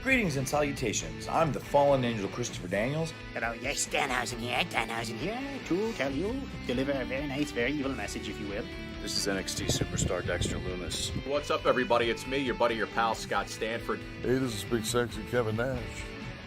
Greetings and salutations. I'm the fallen angel Christopher Daniels. Hello, yes, Danhausen here to tell you, deliver a very nice, very evil message, if you will. This is NXT superstar Dexter Lumis. What's up, everybody? It's me, your buddy, your pal, Scott Stanford. Hey, this is Big Sexy Kevin Nash.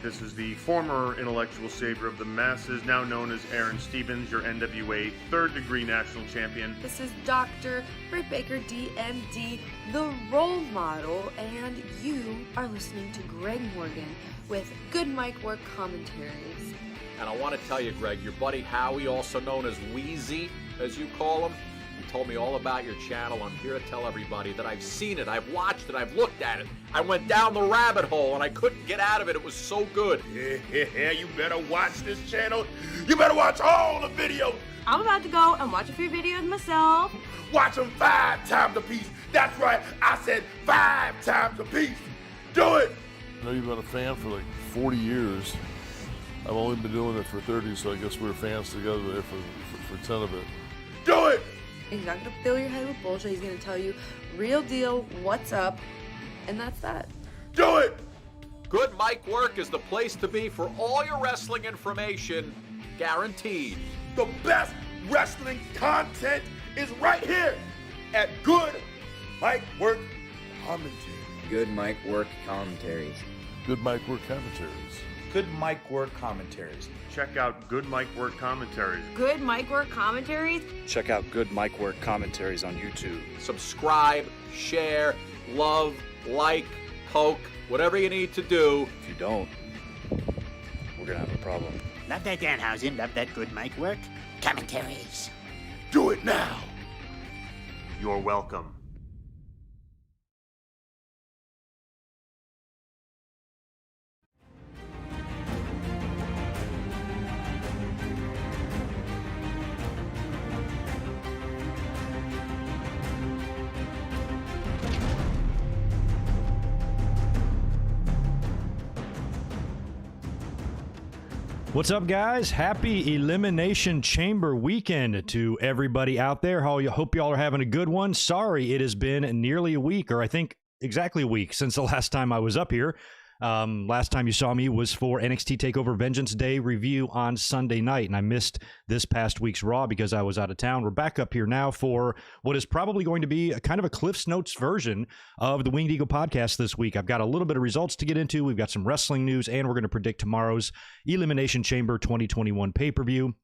This is the former intellectual savior of the masses, now known as Aaron Stevens, your NWA third-degree national champion. This is Dr. Britt Baker, DMD, the role model, and you are listening to Greg Morgan with Good Mic Work Commentaries. And I want to tell you, Greg, your buddy Howie, also known as Wheezy, as you call him, he told me all about your channel. I'm here to tell everybody that I've seen it, I've watched it, I've looked at it. I went down the rabbit hole and I couldn't get out of it. It was so good. Yeah, you better watch this channel. You better watch all the videos. I'm about to go and watch a few videos myself. Watch them 5 times a piece. That's right, I said 5 times a piece. Do it. I know you've been a fan for like 40 years. I've only been doing it for 30, so I guess we're fans together there for 10 of it. Do it. He's not going to fill your head with bullshit. He's going to tell you real deal, what's up, and that's that. Do it. Good Mic Work is the place to be for all your wrestling information, guaranteed. The best wrestling content is right here at Good Mic Work Commentary. Good Mic Work Commentaries. Good Mic Work Commentaries. Good Mic Work Commentaries. Check out Good Mic Work Commentaries. Good Mic Work Commentaries. Check out Good Mic Work Commentaries on YouTube. Subscribe, share, love, like, poke, whatever you need to do. If you don't, we're gonna have a problem. Love that, Danhausen. Love that Good Mic Work Commentaries. Do it now. You're welcome. What's up, guys? Happy Elimination Chamber weekend to everybody out there. Hope y'all are having a good one. Sorry, it has been nearly a week, or I think exactly a week since the last time I was up here. Last time you saw me was for NXT TakeOver Vengeance Day review on Sunday night, and I missed this past week's Raw because I was out of town. We're back up here now for what is probably going to be a kind of a Cliff's Notes version of the Winged Eagle podcast this week. I've got a little bit of results to get into. We've got some wrestling news, and we're going to predict tomorrow's Elimination Chamber 2021 pay-per-view.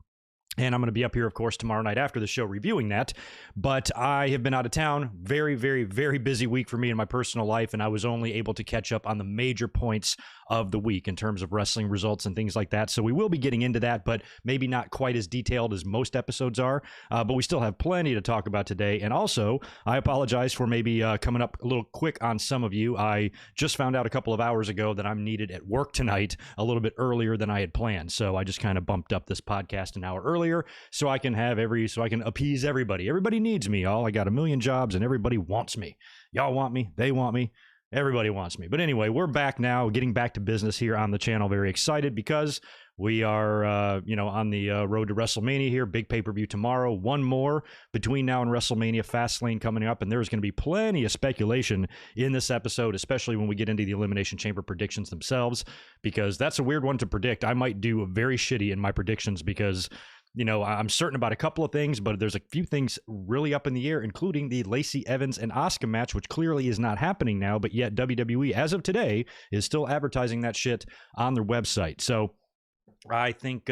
And I'm going to be up here, of course, tomorrow night after the show reviewing that. But I have been out of town. Very, very, very busy week for me in my personal life. And I was only able to catch up on the major points of the week in terms of wrestling results and things like that. So we will be getting into that, but maybe not quite as detailed as most episodes are. But we still have plenty to talk about today. And also, I apologize for maybe coming up a little quick on some of you. I just found out a couple of hours ago that I'm needed at work tonight a little bit earlier than I had planned. So I just kind of bumped up this podcast an hour earlier so I can appease everybody. Everybody needs me, y'all. I got a million jobs and everybody wants me. Y'all want me. They want me. Everybody wants me. But anyway, we're back now, getting back to business here on the channel. Very excited because we are, on the road to WrestleMania here. Big pay-per-view tomorrow. One more between now and WrestleMania. Fastlane coming up, and there's going to be plenty of speculation in this episode, especially when we get into the Elimination Chamber predictions themselves, because that's a weird one to predict. I might do very shitty in my predictions because I'm certain about a couple of things, but there's a few things really up in the air, including the Lacey Evans and Asuka match, which clearly is not happening now, but yet WWE, as of today, is still advertising that shit on their website. So I think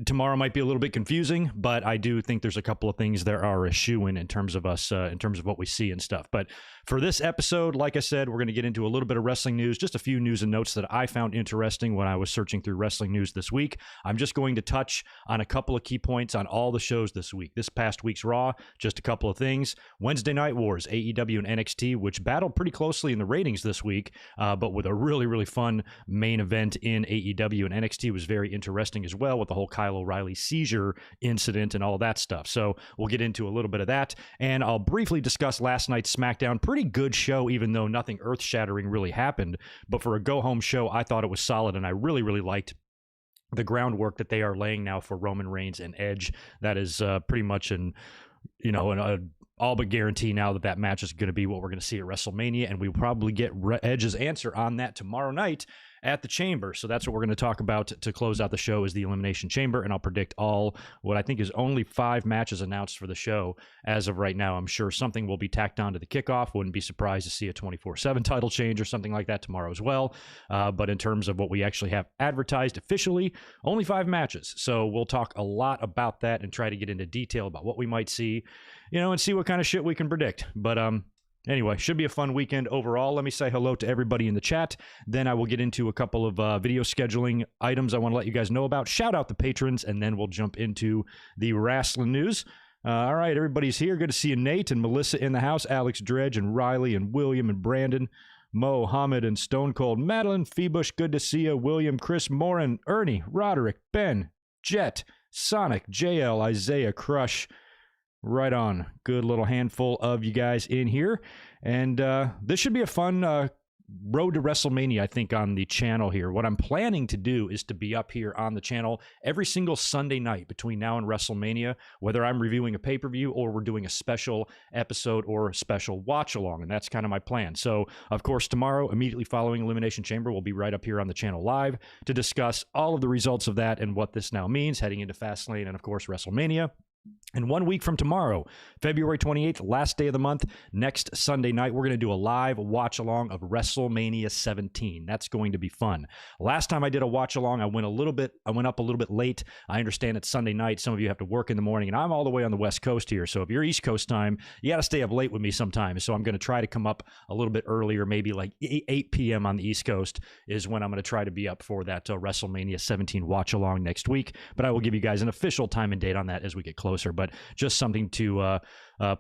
tomorrow might be a little bit confusing, but I do think there's a couple of things that are a shoo-in in terms of us, in terms of what we see and stuff. But for this episode, like I said, we're going to get into a little bit of wrestling news, just a few news and notes that I found interesting when I was searching through wrestling news this week. I'm just going to touch on a couple of key points on all the shows this week. This past week's Raw, just a couple of things. Wednesday Night Wars, AEW and NXT, which battled pretty closely in the ratings this week, but with a really, really fun main event in AEW, and NXT was very interesting as well with the whole Kyle O'Reilly seizure incident and all that stuff. So we'll get into a little bit of that, and I'll briefly discuss last night's SmackDown. Pretty good show, even though nothing earth-shattering really happened, but for a go-home show, I thought it was solid, and I really, really liked the groundwork that they are laying now for Roman Reigns and Edge. That is pretty much a all but guarantee now that that match is going to be what we're going to see at WrestleMania, and we'll probably get Edge's answer on that tomorrow night at the Chamber. So that's what we're going to talk about to close out the show, is the Elimination Chamber, and I'll predict all what I think is only 5 matches announced for the show as of right now. I'm sure something will be tacked on to the kickoff. Wouldn't be surprised to see a 24/7 title change or something like that tomorrow as well. But in terms of what we actually have advertised officially, only 5 matches. So we'll talk a lot about that and try to get into detail about what we might see, and see what kind of shit we can predict. But anyway, should be a fun weekend overall. Let me say hello to everybody in the chat. Then I will get into a couple of video scheduling items I want to let you guys know about. Shout out the patrons, and then we'll jump into the wrestling news. All right, everybody's here. Good to see you, Nate and Melissa in the house. Alex Dredge and Riley and William and Brandon. Mo, Hamid, and Stone Cold. Madeline, Feebush, good to see you. William, Chris, Morin, Ernie, Roderick, Ben, Jet, Sonic, JL, Isaiah, Crush. Right on. Good little handful of you guys in here. And this should be a fun road to WrestleMania, I think, on the channel here. What I'm planning to do is to be up here on the channel every single Sunday night between now and WrestleMania, whether I'm reviewing a pay-per-view or we're doing a special episode or a special watch-along, and that's kind of my plan. So, of course, tomorrow, immediately following Elimination Chamber, we'll be right up here on the channel live to discuss all of the results of that and what this now means heading into Fastlane and, of course, WrestleMania. And 1 week from tomorrow, February 28th, last day of the month, next Sunday night, we're going to do a live watch-along of WrestleMania 17. That's going to be fun. Last time I did a watch-along, I went up a little bit late. I understand it's Sunday night. Some of you have to work in the morning, and I'm all the way on the West Coast here. So if you're East Coast time, you got to stay up late with me sometimes. So I'm going to try to come up a little bit earlier, maybe like 8 p.m. on the East Coast is when I'm going to try to be up for that WrestleMania 17 watch-along next week. But I will give you guys an official time and date on that as we get closer. But just something to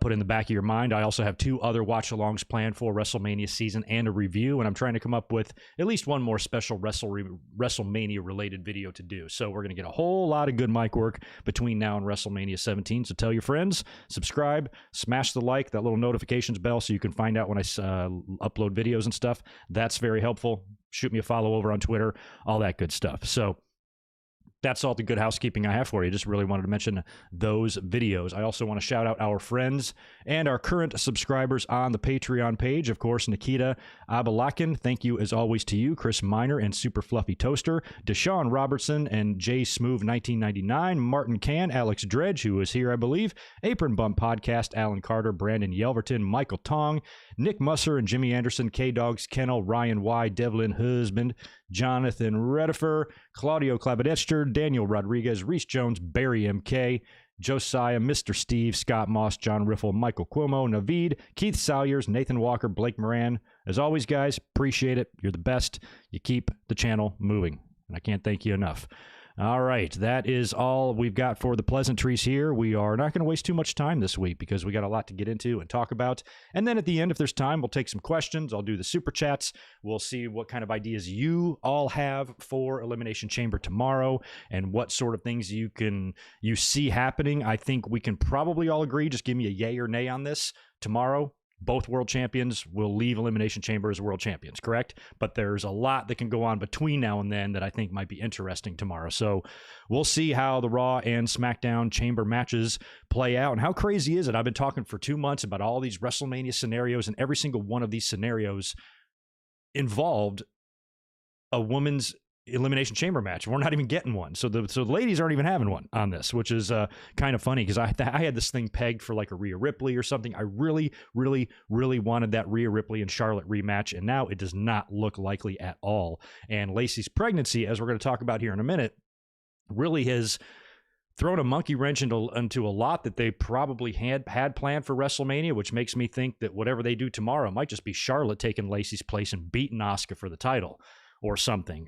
put in the back of your mind. I also have 2 other watch-alongs planned for WrestleMania season and a review, and I'm trying to come up with at least one more special WrestleMania-related video to do. So we're going to get a whole lot of good mic work between now and WrestleMania 17. So tell your friends, subscribe, smash the like, that little notifications bell so you can find out when I upload videos and stuff. That's very helpful. Shoot me a follow over on Twitter, all that good stuff. So that's all the good housekeeping I have for you. Just really wanted to mention those videos. I also want to shout out our friends and our current subscribers on the Patreon page. Of course, Nikita Abalakin, thank you as always to you. Chris Miner and Super Fluffy Toaster. Deshaun Robertson and J Smooth 1999. Martin Can, Alex Dredge, who is here, I believe. Apron Bump Podcast, Alan Carter, Brandon Yelverton, Michael Tong, Nick Musser and Jimmy Anderson, K-Dogs, Kennel, Ryan Y, Devlin Husband, Jonathan Redifer, Claudio Klabadester, Daniel Rodriguez, Reese Jones, Barry MK, Josiah, Mr. Steve, Scott Moss, John Riffle, Michael Cuomo, Naveed, Keith Salyers, Nathan Walker, Blake Moran. As always, guys, appreciate it. You're the best. You keep the channel moving, and I can't thank you enough. All right, that is all we've got for the pleasantries here. We are not going to waste too much time this week because we got a lot to get into and talk about. And then at the end, if there's time, we'll take some questions. I'll do the super chats. We'll see what kind of ideas you all have for Elimination Chamber tomorrow and what sort of things you see happening. I think we can probably all agree. Just give me a yay or nay on this. Tomorrow, both world champions will leave Elimination Chamber as world champions, correct? But there's a lot that can go on between now and then that I think might be interesting tomorrow. So we'll see how the Raw and SmackDown Chamber matches play out. And how crazy is it? I've been talking for 2 months about all these WrestleMania scenarios, and every single one of these scenarios involved a women's Elimination Chamber match. We're not even getting one. So the ladies aren't even having one on this, which is kind of funny because I had this thing pegged for like a Rhea Ripley or something. I really, really, really wanted that Rhea Ripley and Charlotte rematch, and now it does not look likely at all. And Lacey's pregnancy, as we're going to talk about here in a minute, really has thrown a monkey wrench into a lot that they probably had planned for WrestleMania, which makes me think that whatever they do tomorrow might just be Charlotte taking Lacey's place and beating Asuka for the title or something,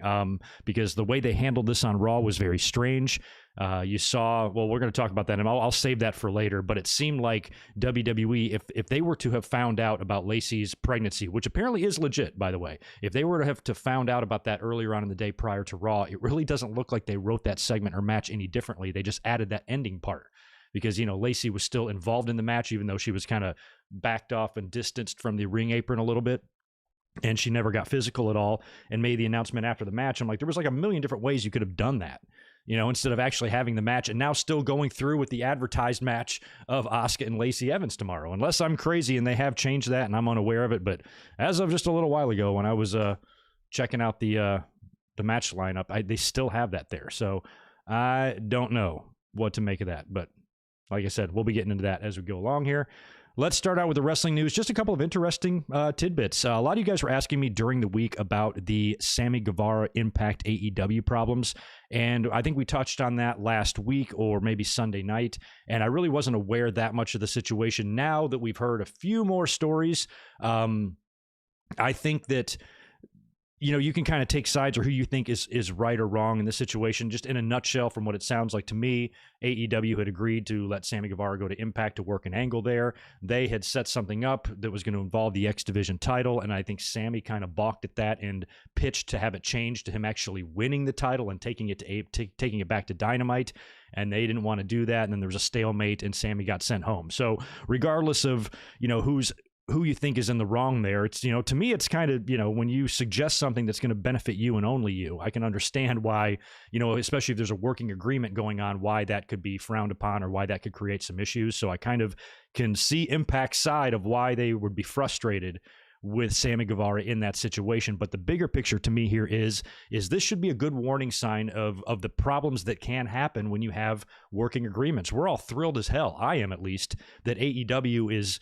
because the way they handled this on Raw was very strange. You saw, well, we're going to talk about that, and I'll save that for later, but it seemed like WWE, if they were to have found out about Lacey's pregnancy, which apparently is legit, by the way, if they were to have found out about that earlier on in the day prior to Raw, it really doesn't look like they wrote that segment or match any differently. They just added that ending part because, Lacey was still involved in the match, even though she was kind of backed off and distanced from the ring apron a little bit. And she never got physical at all and made the announcement after the match. I'm like, there was like a million different ways you could have done that. instead of actually having the match and now still going through with the advertised match of Asuka and Lacey Evans tomorrow. Unless I'm crazy and they have changed that and I'm unaware of it. But as of just a little while ago when I was checking out the match lineup, they still have that there. So I don't know what to make of that. But like I said, we'll be getting into that as we go along here. Let's start out with the wrestling news. Just a couple of interesting tidbits. A lot of you guys were asking me during the week about the Sammy Guevara Impact AEW problems, and I think we touched on that last week or maybe Sunday night, and I really wasn't aware that much of the situation. Now that we've heard a few more stories, I think that you can kind of take sides or who you think is right or wrong in this situation. Just in a nutshell, from what it sounds like to me, AEW had agreed to let Sammy Guevara go to Impact to work an angle there. They had set something up that was going to involve the X Division title, and I think Sammy kind of balked at that and pitched to have it changed to him actually winning the title and taking it back to Dynamite. And they didn't want to do that, and then there was a stalemate, and Sammy got sent home. So regardless of who you think is in the wrong there, it's to me it's kind of when you suggest something that's going to benefit you and only you, I can understand why, especially if there's a working agreement going on, why that could be frowned upon or why that could create some issues. So I kind of can see Impact's side of why they would be frustrated with Sammy Guevara in that situation. But the bigger picture to me here is this should be a good warning sign of the problems that can happen when you have working agreements. We're all thrilled as hell, I am at least, that AEW is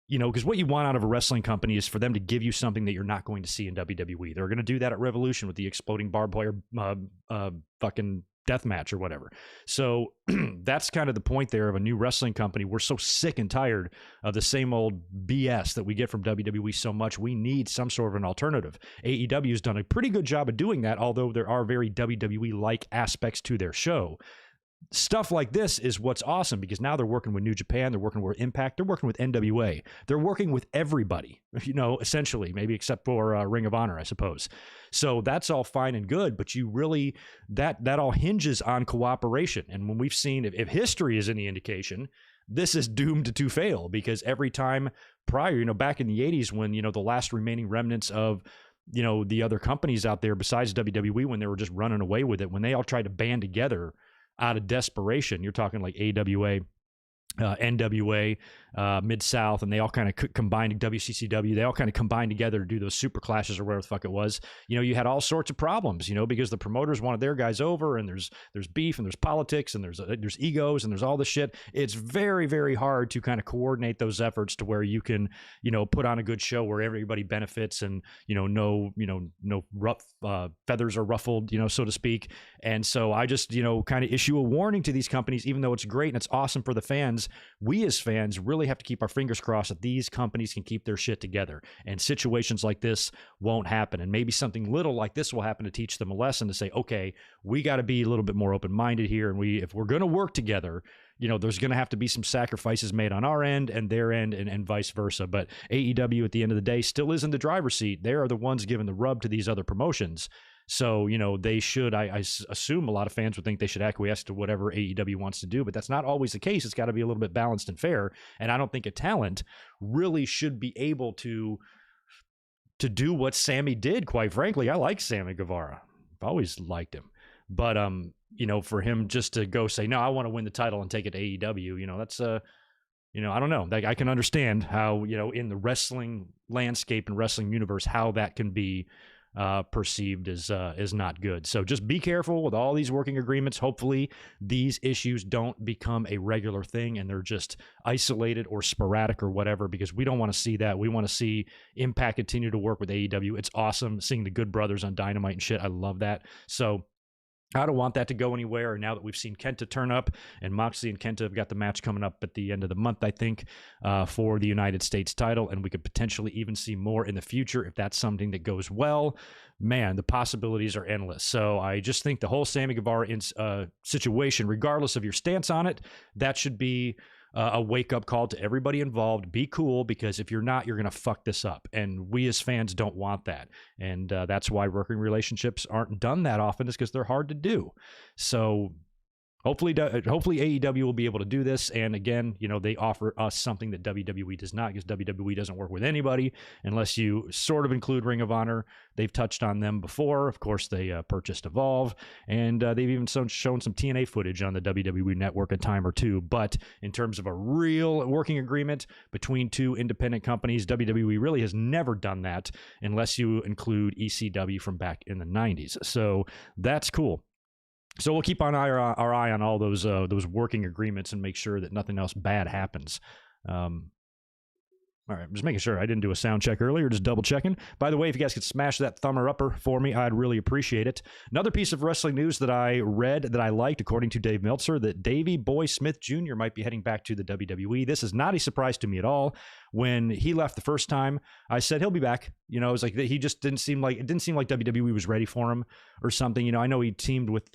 because what you want out of a wrestling company is for them to give you something that you're not going to see in WWE. They're going to do that at Revolution with the exploding barbed wire fucking death match or whatever. So that's kind of the point there of a new wrestling company. We're so sick and tired of the same old BS that we get from WWE so much. We need some sort of an alternative. AEW has done a pretty good job of doing that, although there are very WWE-like aspects to their show. Stuff like this is what's awesome because now they're working with New Japan, they're working with Impact, they're working with NWA, they're working with everybody, essentially, maybe except for Ring of Honor, I suppose. So that's all fine and good, but you really, that all hinges on cooperation. And when we've seen, if history is any indication, this is doomed to fail because every time prior, back in the 80s when, the last remaining remnants of the other companies out there besides WWE, when they were just running away with it, when they all tried to band together out of desperation, you're talking like AWA, NWA, Mid-South, and they all kind of combined, WCCW, they all kind of combined together to do those super clashes or whatever the fuck it was. You had all sorts of problems, because the promoters wanted their guys over, and there's beef, and there's politics, and there's egos, and there's all this shit. It's very, very hard to kind of coordinate those efforts to where you can, put on a good show where everybody benefits and, no rough feathers are ruffled, so to speak. And so I just, kind of issue a warning to these companies, even though it's great and it's awesome for the fans. We as fans really have to keep our fingers crossed that these companies can keep their shit together and situations like this won't happen. And maybe something little like this will happen to teach them a lesson to say, okay, we got to be a little bit more open-minded here. And if we're going to work together, there's going to have to be some sacrifices made on our end and their end and vice versa. But AEW at the end of the day still is in the driver's seat. They are the ones giving the rub to these other promotions. So, they should, I assume a lot of fans would think they should acquiesce to whatever AEW wants to do, but that's not always the case. It's got to be a little bit balanced and fair. And I don't think a talent really should be able to do what Sammy did, quite frankly. I like Sammy Guevara. I've always liked him. But, for him just to go say, no, I want to win the title and take it to AEW, that's, I don't know. Like, I can understand how, in the wrestling landscape and wrestling universe, how that can be perceived as not good. So just be careful with all these working agreements. Hopefully these issues don't become a regular thing and they're just isolated or sporadic or whatever, because we don't want to see that. We want to see Impact continue to work with AEW. It's awesome seeing the Good Brothers on Dynamite and shit. I love that. So I don't want that to go anywhere. And now that we've seen Kenta turn up, and Moxley and Kenta have got the match coming up at the end of the month, I think, for the United States title, and we could potentially even see more in the future if that's something that goes well. Man, the possibilities are endless. So I just think the whole Sammy Guevara situation, regardless of your stance on it, that should be a wake-up call to everybody involved. Be cool, because if you're not, you're going to fuck this up. And we as fans don't want that. And that's why working relationships aren't done that often, is because they're hard to do. So hopefully AEW will be able to do this. And again, they offer us something that WWE does not, because WWE doesn't work with anybody unless you sort of include Ring of Honor. They've touched on them before. Of course, they purchased Evolve, and they've even shown some TNA footage on the WWE network a time or two. But in terms of a real working agreement between two independent companies, WWE really has never done that unless you include ECW from back in the 90s. So that's cool. So we'll keep our eye on all those working agreements and make sure that nothing else bad happens. All right, just making sure. I didn't do a sound check earlier, just double checking. By the way, if you guys could smash that thumber upper for me, I'd really appreciate it. Another piece of wrestling news that I read that I liked, according to Dave Meltzer, that Davey Boy Smith Jr. might be heading back to the WWE. This is not a surprise to me at all. When he left the first time, I said he'll be back. It was like he just didn't seem like WWE was ready for him or something. I know he teamed with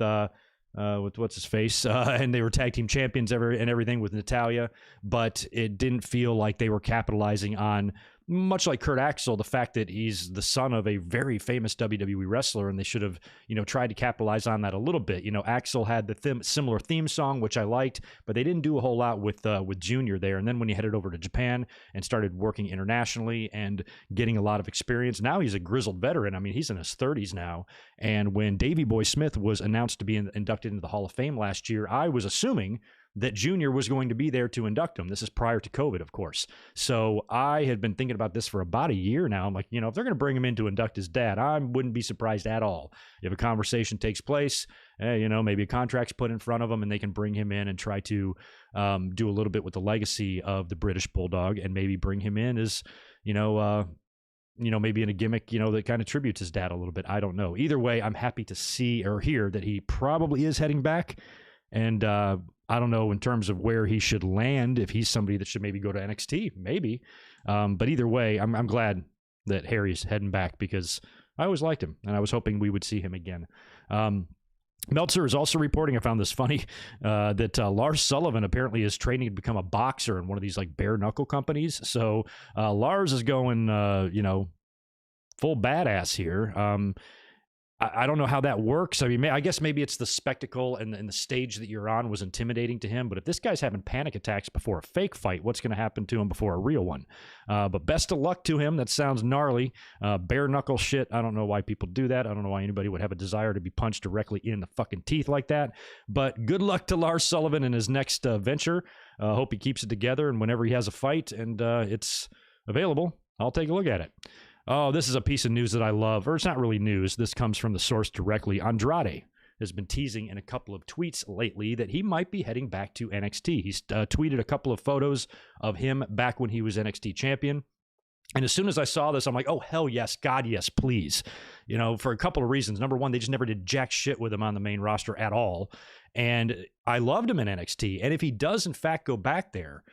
what's his face, and they were tag team champions and everything with Natalya, but it didn't feel like they were capitalizing on, much like Kurt Axel, the fact that he's the son of a very famous WWE wrestler, and they should have, tried to capitalize on that a little bit. Axel had the similar theme song, which I liked, but they didn't do a whole lot with Junior there. And then when he headed over to Japan and started working internationally and getting a lot of experience, now he's a grizzled veteran. I mean, he's in his 30s now. And when Davey Boy Smith was announced to be inducted into the Hall of Fame last year, I was assuming that Junior was going to be there to induct him. This is prior to COVID, of course. So I had been thinking about this for about a year now. I'm like, if they're going to bring him in to induct his dad, I wouldn't be surprised at all if a conversation takes place. Maybe a contract's put in front of him and they can bring him in and try to do a little bit with the legacy of the British Bulldog, and maybe bring him in as, maybe in a gimmick, that kind of tributes his dad a little bit. I don't know. Either way, I'm happy to see or hear that he probably is heading back. And I don't know in terms of where he should land, if he's somebody that should maybe go to NXT, maybe. But either way, I'm glad that Harry's heading back, because I always liked him, and I was hoping we would see him again. Meltzer is also reporting, I found this funny, that Lars Sullivan apparently is training to become a boxer in one of these like bare knuckle companies. So Lars is going, full badass here. I don't know how that works. I mean, I guess maybe it's the spectacle and the stage that you're on was intimidating to him. But if this guy's having panic attacks before a fake fight, what's going to happen to him before a real one? But best of luck to him. That sounds gnarly. Bare knuckle shit. I don't know why people do that. I don't know why anybody would have a desire to be punched directly in the fucking teeth like that. But good luck to Lars Sullivan in his next venture. Hope he keeps it together, and whenever he has a fight and it's available, I'll take a look at it. Oh, this is a piece of news that I love, or it's not really news. This comes from the source directly. Andrade has been teasing in a couple of tweets lately that he might be heading back to NXT. He's tweeted a couple of photos of him back when he was NXT champion. And as soon as I saw this, I'm like, oh, hell yes, God, yes, please. For a couple of reasons. Number one, they just never did jack shit with him on the main roster at all. And I loved him in NXT. And if he does, in fact, go back there,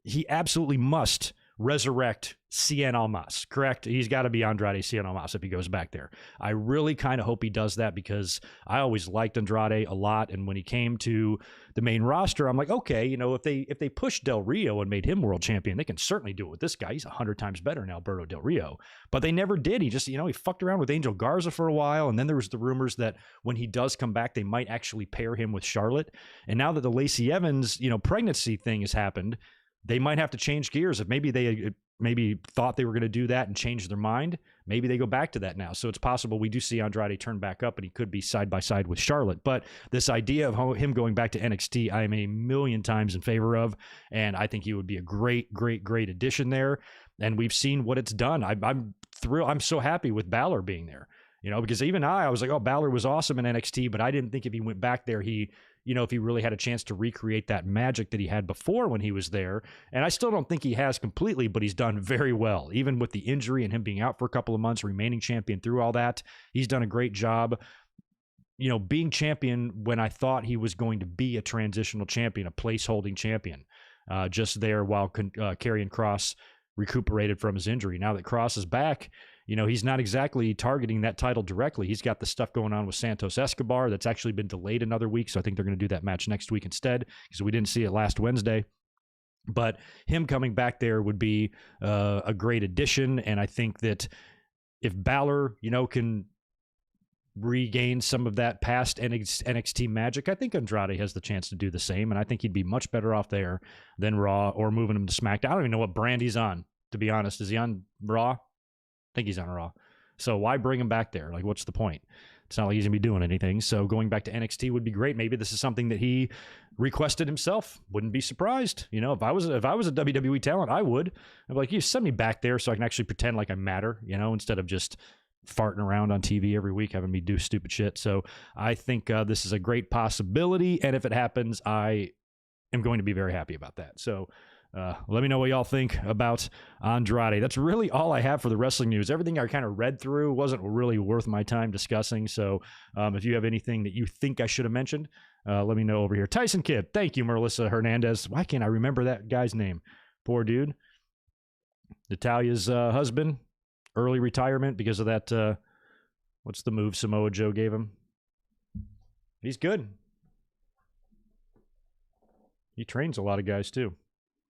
he absolutely must resurrect Cien Almas, correct? He's got to be Andrade Cien Almas if he goes back there. I really kind of hope he does that, because I always liked Andrade a lot. And when he came to the main roster, I'm like, okay, if they pushed Del Rio and made him world champion, they can certainly do it with this guy. He's 100 times better than Alberto Del Rio. But they never did. He just, he fucked around with Angel Garza for a while. And then there was the rumors that when he does come back, they might actually pair him with Charlotte. And now that the Lacey Evans, pregnancy thing has happened, they might have to change gears. If maybe they thought they were going to do that and change their mind, maybe they go back to that now. So it's possible we do see Andrade turn back up, and he could be side by side with Charlotte. But this idea of him going back to NXT, I am a million times in favor of, and I think he would be a great, great, great addition there. And we've seen what it's done. I'm thrilled. I'm so happy with Balor being there, because even I was like, oh, Balor was awesome in NXT, but I didn't think if he went back there, if he really had a chance to recreate that magic that he had before when he was there. And I still don't think he has completely, but he's done very well. Even with the injury and him being out for a couple of months, remaining champion through all that, he's done a great job, being champion when I thought he was going to be a transitional champion, a place-holding champion, just there while Karrion Kross recuperated from his injury. Now that Kross is back, he's not exactly targeting that title directly. He's got the stuff going on with Santos Escobar that's actually been delayed another week. So I think they're going to do that match next week instead, because we didn't see it last Wednesday. But him coming back there would be a great addition. And I think that if Balor, can regain some of that past NXT magic. I think Andrade has the chance to do the same, and I think he'd be much better off there than Raw or moving him to SmackDown. I don't even know what brand he's on, to be honest. Is he on Raw? I think he's on Raw. So why bring him back there? Like, what's the point? It's not like he's going to be doing anything. So going back to NXT would be great. Maybe this is something that he requested himself. Wouldn't be surprised. You know, if I was a WWE talent, I would. I'd be like, you send me back there so I can actually pretend like I matter, you know, instead of just farting around on TV every week having me do stupid shit. So I think this is a great possibility. And if it happens, I am going to be very happy about that. So let me know what y'all think about Andrade. That's really all I have for the wrestling news. Everything I kind of read through wasn't really worth my time discussing. So if you have anything that you think I should have mentioned, let me know over here. Tyson Kidd. Thank you, Melissa Hernandez. Why can't I remember that guy's name? Poor dude. Natalia's husband. Early retirement because of that. What's the move Samoa Joe gave him? He's good. He trains a lot of guys too.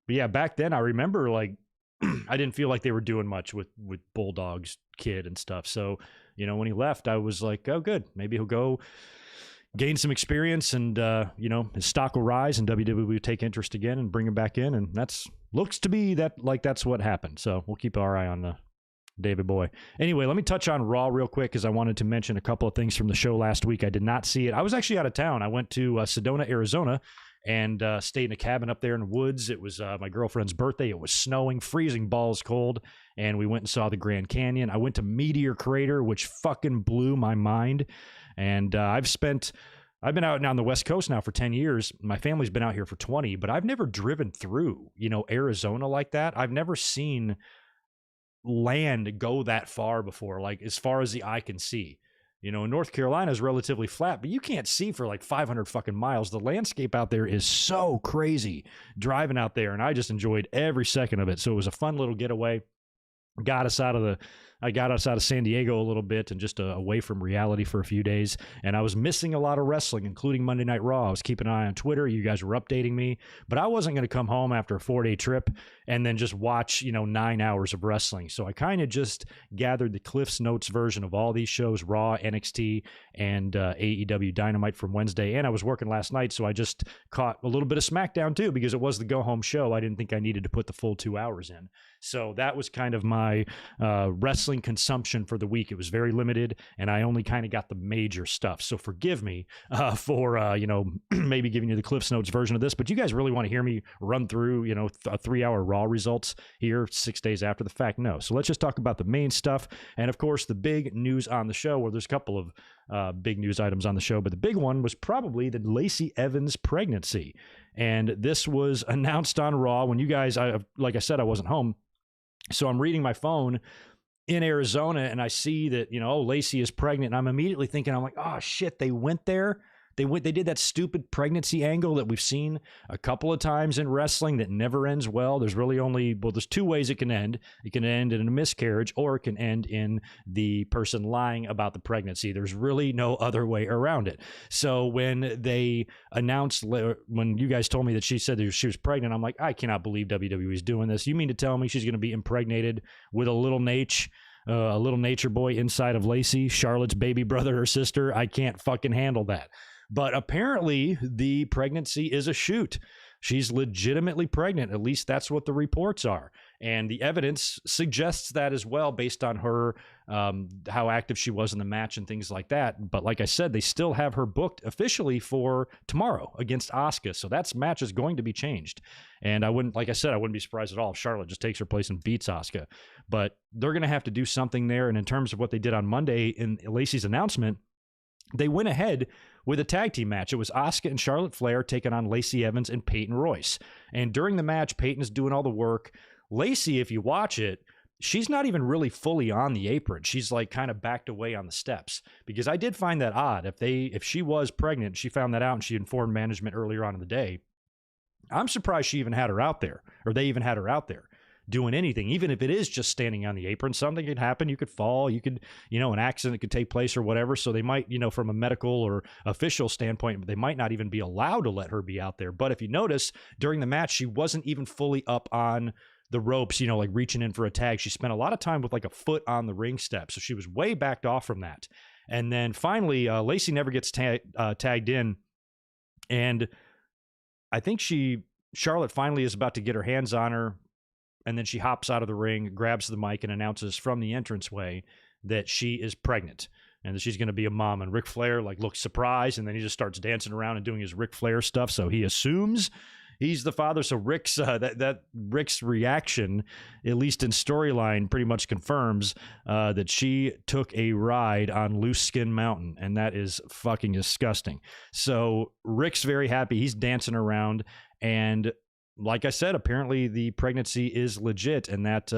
But yeah, back then I remember like I didn't feel like they were doing much with Bulldog's kid and stuff. So, you know, when he left, I was like, oh, good. Maybe he'll go gain some experience and, you know, his stock will rise and WWE will take interest again and bring him back in. And looks to be that's what happened. So we'll keep our eye on David Boy. Anyway, let me touch on Raw real quick because I wanted to mention a couple of things from the show last week. I did not see it. I was actually out of town. I went to Sedona, Arizona, and stayed in a cabin up there in the woods. It was my girlfriend's birthday. It was snowing, freezing balls cold, and we went and saw the Grand Canyon. I went to Meteor Crater, which fucking blew my mind. And I've been out now on the West Coast now for 10 years. My family's been out here for 20, but I've never driven through, you know, Arizona like that. I've never seen land go that far before, like as far as the eye can see. You know, North Carolina is relatively flat, but you can't see for like 500 fucking miles. The landscape out there is so crazy driving out there, and I just enjoyed every second of it. So it was a fun little getaway. I got us out of San Diego a little bit and just away from reality for a few days. And I was missing a lot of wrestling, including Monday Night Raw. I was keeping an eye on Twitter. You guys were updating me, but I wasn't going to come home after a 4-day trip and then just watch, 9 hours of wrestling. So I kind of just gathered the Cliff's Notes version of all these shows, Raw, NXT, and AEW Dynamite from Wednesday. And I was working last night, so I just caught a little bit of SmackDown too, because it was the go-home show. I didn't think I needed to put the full 2 hours in. So that was kind of my wrestling consumption for the week. It was very limited, and I only kind of got the major stuff. So forgive me for, maybe giving you the Cliff's Notes version of this, but you guys really want to hear me run through, a 3-hour Raw results here 6 days after the fact? No. So let's just talk about the main stuff. And of course, the big news on the show, where there's a couple of big news items on the show, but the big one was probably the Lacey Evans pregnancy. And this was announced on Raw when you guys, like I said, I wasn't home. So I'm reading my phone in Arizona and I see that, Lacey is pregnant. And I'm immediately thinking, I'm like, oh shit, they went there. They did that stupid pregnancy angle that we've seen a couple of times in wrestling that never ends well. There's really there's 2 ways it can end. It can end in a miscarriage, or it can end in the person lying about the pregnancy. There's really no other way around it. So when they announced, when you guys told me that she said that she was pregnant, I'm like, I cannot believe WWE is doing this. You mean to tell me she's going to be impregnated with a little nature boy inside of Lacey, Charlotte's baby brother or sister? I can't fucking handle that. But apparently the pregnancy is a shoot. She's legitimately pregnant. At least that's what the reports are. And the evidence suggests that as well, based on her, how active she was in the match and things like that. But like I said, they still have her booked officially for tomorrow against Asuka. So that match is going to be changed. And I wouldn't be surprised at all if Charlotte just takes her place and beats Asuka. But they're going to have to do something there. And in terms of what they did on Monday in Lacey's announcement, they went ahead with a tag team match. It was Asuka and Charlotte Flair taking on Lacey Evans and Peyton Royce. And during the match, Peyton is doing all the work. Lacey, if you watch it, she's not even really fully on the apron. She's like kind of backed away on the steps, because I did find that odd. If she was pregnant, she found that out and she informed management earlier on in the day. I'm surprised she even had her out there, or they even had her out there doing anything, even if it is just standing on the apron. Something could happen. You could fall. You could, an accident could take place or whatever. So they might, from a medical or official standpoint, they might not even be allowed to let her be out there. But if you notice, during the match, she wasn't even fully up on the ropes, like reaching in for a tag. She spent a lot of time with like a foot on the ring step. So she was way backed off from that. And then finally, Lacey never gets tagged in. And I think Charlotte finally is about to get her hands on her. And then she hops out of the ring, grabs the mic, and announces from the entranceway that she is pregnant and that she's going to be a mom. And Ric Flair looks surprised, and then he just starts dancing around and doing his Ric Flair stuff. So he assumes he's the father. So Rick's Rick's reaction, at least in storyline, pretty much confirms that she took a ride on Loose Skin Mountain, and that is fucking disgusting. So Rick's very happy. He's dancing around, and like I said, apparently the pregnancy is legit, and that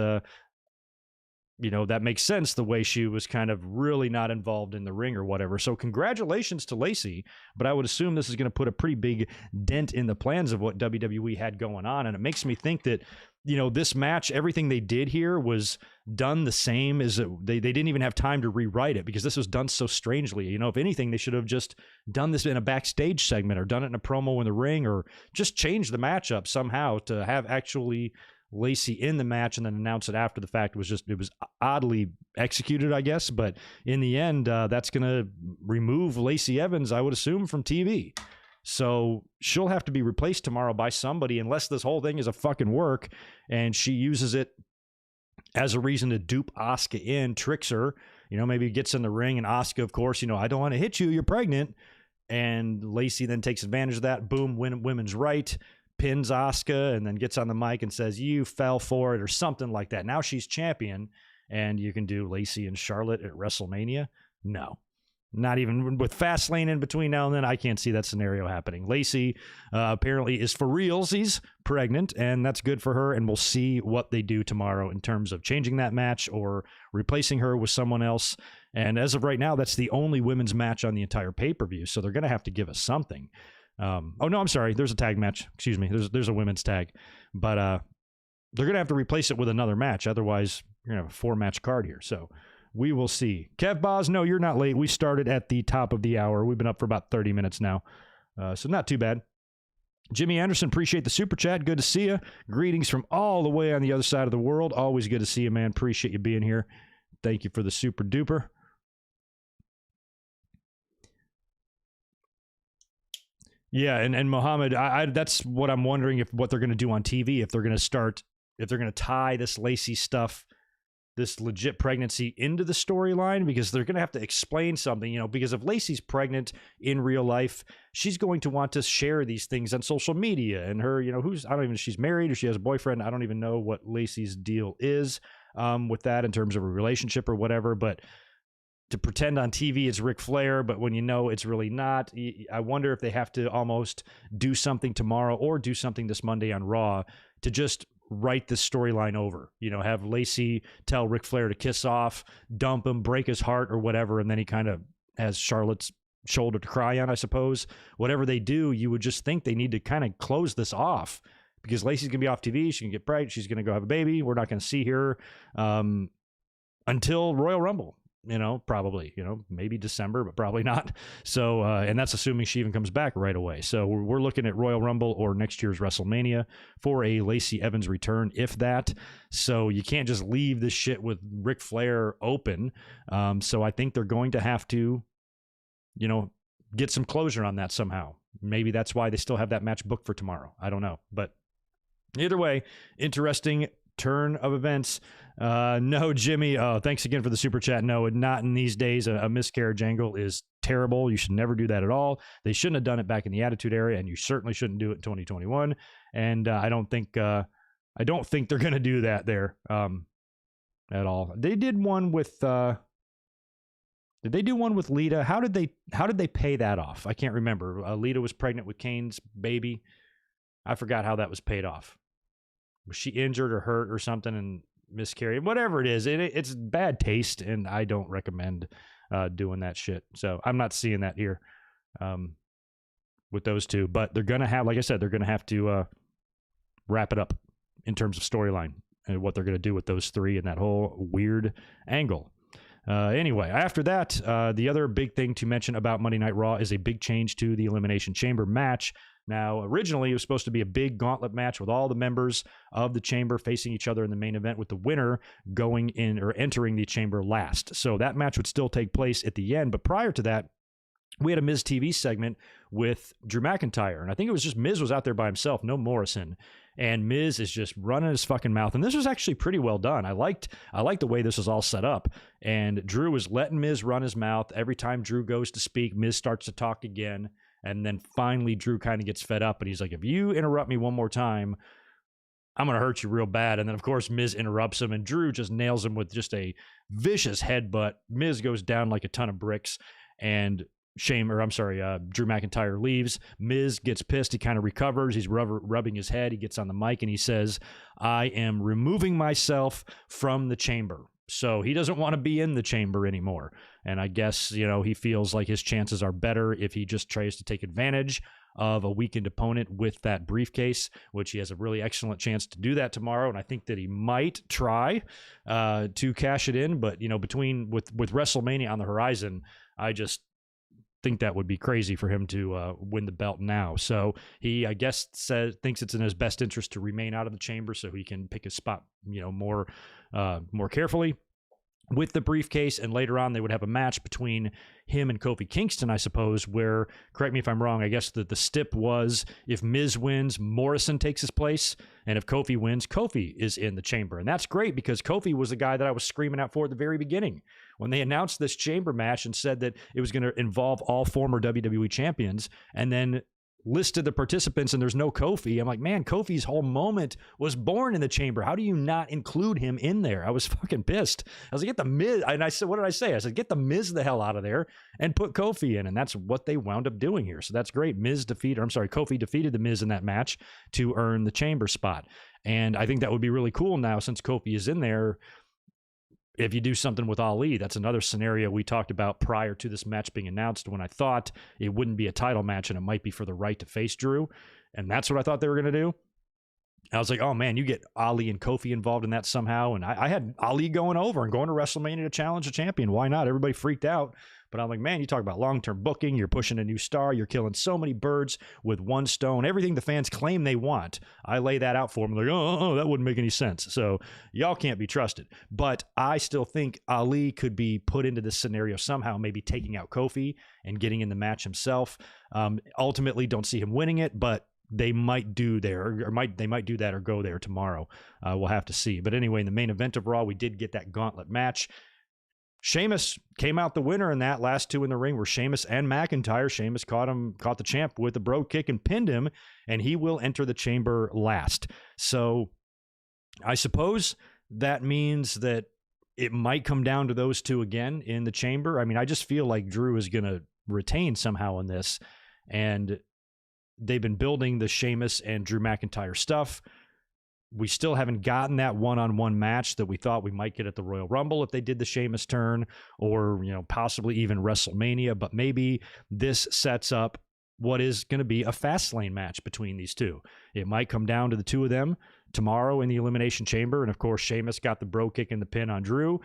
that makes sense the way she was kind of really not involved in the ring or whatever. So congratulations to Lacey, but I would assume this is going to put a pretty big dent in the plans of what WWE had going on. And it makes me think that, this match, everything they did here was done the same as they didn't even have time to rewrite it because this was done so strangely. If anything, they should have just done this in a backstage segment or done it in a promo in the ring or just changed the matchup somehow to have actually Lacey in the match and then announce it after the fact. It was oddly executed, I guess. But in the end, that's going to remove Lacey Evans, I would assume, from TV. So she'll have to be replaced tomorrow by somebody unless this whole thing is a fucking work and she uses it as a reason to dupe Asuka in, tricks her, maybe gets in the ring and Asuka, of course, I don't want to hit you, you're pregnant. And Lacey then takes advantage of that. Boom, women's right. Pins Asuka and then gets on the mic and says, you fell for it or something like that. Now she's champion and you can do Lacey and Charlotte at WrestleMania. No, not even with Fastlane in between now and then. I can't see that scenario happening. Lacey apparently is for real. She's pregnant and that's good for her. And we'll see what they do tomorrow in terms of changing that match or replacing her with someone else. And as of right now, that's the only women's match on the entire pay-per-view. So they're going to have to give us something. Oh no, I'm sorry. There's a tag match. Excuse me. There's a women's tag, but they're gonna have to replace it with another match. Otherwise, you're gonna have a 4-match card here. So we will see. Kev Boz, no, you're not late. We started at the top of the hour. We've been up for about 30 minutes now, so not too bad. Jimmy Anderson, appreciate the super chat. Good to see you. Greetings from all the way on the other side of the world. Always good to see you, man. Appreciate you being here. Thank you for the super duper. Yeah, and Mohammed, I that's what I'm wondering what they're going to do on TV, if they're going to tie this Lacey stuff, this legit pregnancy into the storyline, because they're going to have to explain something, because if Lacey's pregnant in real life, she's going to want to share these things on social media, and her, I don't even know if she's married or she has a boyfriend. I don't even know what Lacey's deal is with that in terms of a relationship or whatever, but to pretend on TV it's Ric Flair, but when it's really not. I wonder if they have to almost do something tomorrow or do something this Monday on Raw to just write this storyline over. Have Lacey tell Ric Flair to kiss off, dump him, break his heart or whatever, and then he kind of has Charlotte's shoulder to cry on, I suppose. Whatever they do, you would just think they need to kind of close this off because Lacey's going to be off TV. She can get pregnant. She's going to go have a baby. We're not going to see her until Royal Rumble. Probably, maybe December, but probably not. So, and that's assuming she even comes back right away. So we're looking at Royal Rumble or next year's WrestleMania for a Lacey Evans return, if that. So you can't just leave this shit with Ric Flair open. So I think they're going to have to, get some closure on that somehow. Maybe that's why they still have that match booked for tomorrow. I don't know. But either way, interesting turn of events. No, Jimmy, thanks again for the super chat. No, not in these days. A miscarriage angle is terrible. You should never do that at all. They shouldn't have done it back in the Attitude Era, and you certainly shouldn't do it in 2021. And I don't think they're going to do that there at all. They did one with did they do one with Lita? How did they pay that off? I can't remember. Lita was pregnant with Kane's baby. I forgot how that was paid off. Was she injured or hurt or something and miscarried? Whatever it is, it's bad taste, and I don't recommend doing that shit. So I'm not seeing that here with those two. But they're gonna have, like I said, they're gonna have to wrap it up in terms of storyline and what they're gonna do with those three and that whole weird angle. Anyway, after that, the other big thing to mention about Monday Night Raw is a big change to the Elimination Chamber match. Now, originally, it was supposed to be a big gauntlet match with all the members of the Chamber facing each other in the main event, with the winner going in or entering the Chamber last. So that match would still take place at the end. But prior to that, we had a Miz TV segment with Drew McIntyre. And I think it was just Miz was out there by himself, no Morrison. And Miz is just running his fucking mouth. And this was actually pretty well done. I liked the way this was all set up. And Drew was letting Miz run his mouth. Every time Drew goes to speak, Miz starts to talk again. And then finally, Drew kind of gets fed up. And he's like, if you interrupt me one more time, I'm going to hurt you real bad. And then, of course, Miz interrupts him. And Drew just nails him with just a vicious headbutt. Miz goes down like a ton of bricks. And Drew McIntyre leaves. Miz gets pissed. He kind of recovers. He's rubbing his head. He gets on the mic and he says, I am removing myself from the Chamber. So he doesn't want to be in the Chamber anymore. And I guess, he feels like his chances are better if he just tries to take advantage of a weakened opponent with that briefcase, which he has a really excellent chance to do that tomorrow. And I think that he might try to cash it in. But, with WrestleMania on the horizon, I just think that would be crazy for him to win the belt now. So he, I guess, thinks it's in his best interest to remain out of the Chamber so he can pick his spot, more carefully with the briefcase. And later on, they would have a match between him and Kofi Kingston, I suppose, where, correct me if I'm wrong, I guess that the stip was if Miz wins, Morrison takes his place. And if Kofi wins, Kofi is in the Chamber. And that's great because Kofi was the guy that I was screaming out for at the very beginning. When they announced this Chamber match and said that it was going to involve all former WWE champions, and then listed the participants and there's no Kofi, I'm like, man, Kofi's whole moment was born in the Chamber. How do you not include him in there? I was fucking pissed. I was like, get the Miz. And I said, what did I say? I said, get the Miz the hell out of there and put Kofi in. And that's what they wound up doing here. So that's great. Kofi defeated the Miz in that match to earn the Chamber spot. And I think that would be really cool now since Kofi is in there. If you do something with Ali, that's another scenario we talked about prior to this match being announced, when I thought it wouldn't be a title match and it might be for the right to face Drew. And that's what I thought they were going to do. I was like, oh man, you get Ali and Kofi involved in that somehow. And I had Ali going over and going to WrestleMania to challenge a champion. Why not? Everybody freaked out. But I'm like, man, you talk about long-term booking. You're pushing a new star. You're killing so many birds with one stone. Everything the fans claim they want, I lay that out for them. They're like, oh, that wouldn't make any sense. So y'all can't be trusted. But I still think Ali could be put into this scenario somehow, maybe taking out Kofi and getting in the match himself. Ultimately, don't see him winning it, but they might do they might do that or go there tomorrow. We'll have to see. But anyway, in the main event of Raw, we did get that gauntlet match. Sheamus came out the winner in that. Last two in the ring were Sheamus and McIntyre. Sheamus caught the champ with a bro kick and pinned him, and he will enter the Chamber last. So I suppose that means that it might come down to those two again in the Chamber. I mean, I just feel like Drew is going to retain somehow in this, and they've been building the Sheamus and Drew McIntyre stuff. We still haven't gotten that one-on-one match that we thought we might get at the Royal Rumble if they did the Sheamus turn, or, possibly even WrestleMania. But maybe this sets up what is going to be a Fastlane match between these two. It might come down to the two of them tomorrow in the Elimination Chamber. And of course, Sheamus got the bro kick and the pin on Drew.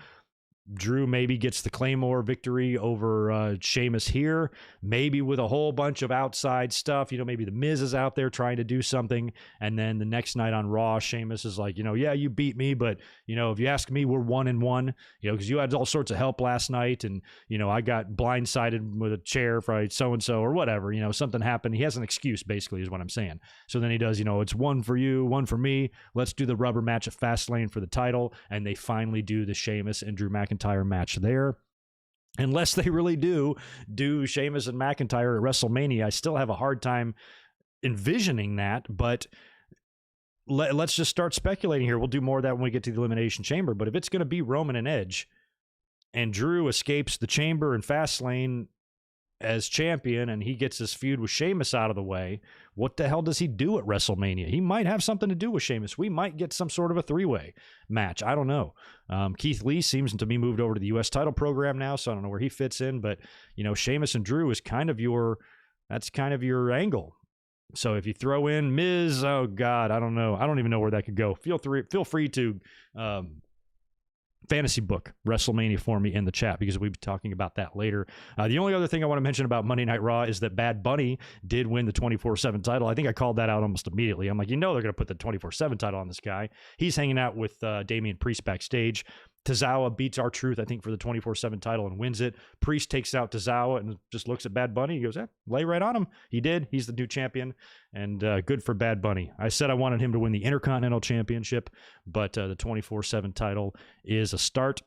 Drew maybe gets the Claymore victory over Sheamus here, maybe with a whole bunch of outside stuff. Maybe the Miz is out there trying to do something. And then the next night on Raw, Sheamus is like, yeah, you beat me, but, if you ask me, we're 1-1, because you had all sorts of help last night. And, I got blindsided with a chair for so-and-so or whatever, something happened. He has an excuse, basically, is what I'm saying. So then he does, it's one for you, one for me. Let's do the rubber match at Fastlane for the title. And they finally do the Sheamus and Drew McIntyre match there. Unless they really do Sheamus and McIntyre at WrestleMania, I still have a hard time envisioning that, but let's just start speculating here. We'll do more of that when we get to the Elimination Chamber, but if it's going to be Roman and Edge, and Drew escapes the Chamber and Fastlane as champion, and he gets his feud with Sheamus out of the way, what the hell does he do at WrestleMania? He might have something to do with Sheamus. We might get some sort of a three-way match. I don't know. Keith Lee seems to be moved over to the U.S. title program now, so I don't know where he fits in, but, Sheamus and Drew is kind of your angle. So if you throw in Miz, oh God, I don't know. I don't even know where that could go. Feel free to fantasy book WrestleMania for me in the chat, because we'll be talking about that later. The only other thing I want to mention about Monday Night Raw is that Bad Bunny did win the 24/7 title. I think I called that out almost immediately. I'm like, they're going to put the 24/7 title on this guy. He's hanging out with Damian Priest backstage. Tozawa beats R-Truth, I think, for the 24/7 title and wins it. Priest takes out Tozawa and just looks at Bad Bunny. He goes, lay right on him. He did. He's the new champion, and good for Bad Bunny. I said I wanted him to win the Intercontinental Championship, but the 24/7 title is a start.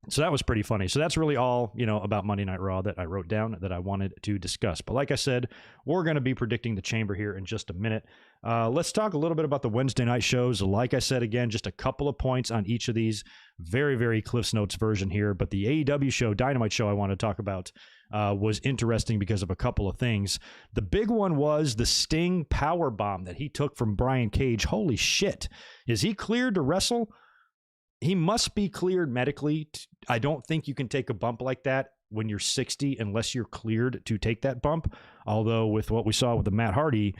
So that was pretty funny. So that's really all, about Monday Night Raw that I wrote down that I wanted to discuss. But like I said, we're going to be predicting the Chamber here in just a minute. Let's talk a little bit about the Wednesday night shows. Like I said, again, just a couple of points on each of these. Very, very Cliff's Notes version here. But the AEW show, Dynamite show I want to talk about was interesting because of a couple of things. The big one was the Sting powerbomb that he took from Brian Cage. Holy shit. Is he cleared to wrestle? He must be cleared medically. I don't think you can take a bump like that when you're 60 unless you're cleared to take that bump. Although with what we saw with the Matt Hardy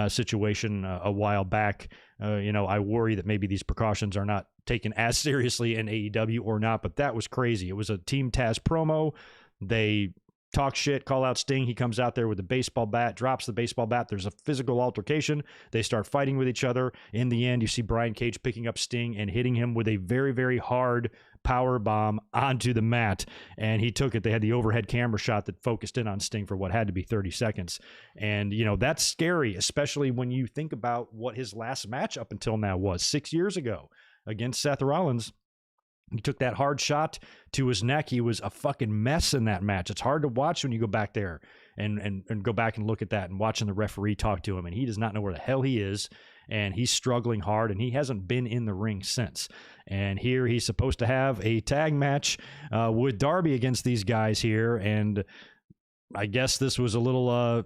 situation a while back, I worry that maybe these precautions are not taken as seriously in AEW or not. But that was crazy. It was a Team Taz promo. They talk shit, call out Sting. He comes out there with a baseball bat, drops the baseball bat. There's a physical altercation. They start fighting with each other. In the end, you see Brian Cage picking up Sting and hitting him with a very, very hard power bomb onto the mat. And he took it. They had the overhead camera shot that focused in on Sting for what had to be 30 seconds. And, that's scary, especially when you think about what his last match up until now was 6 years ago against Seth Rollins. He took that hard shot to his neck. He was a fucking mess in that match. It's hard to watch when you go back there and go back and look at that and watching the referee talk to him. And he does not know where the hell he is. And he's struggling hard, and he hasn't been in the ring since. And here he's supposed to have a tag match with Darby against these guys here. And I guess this was a little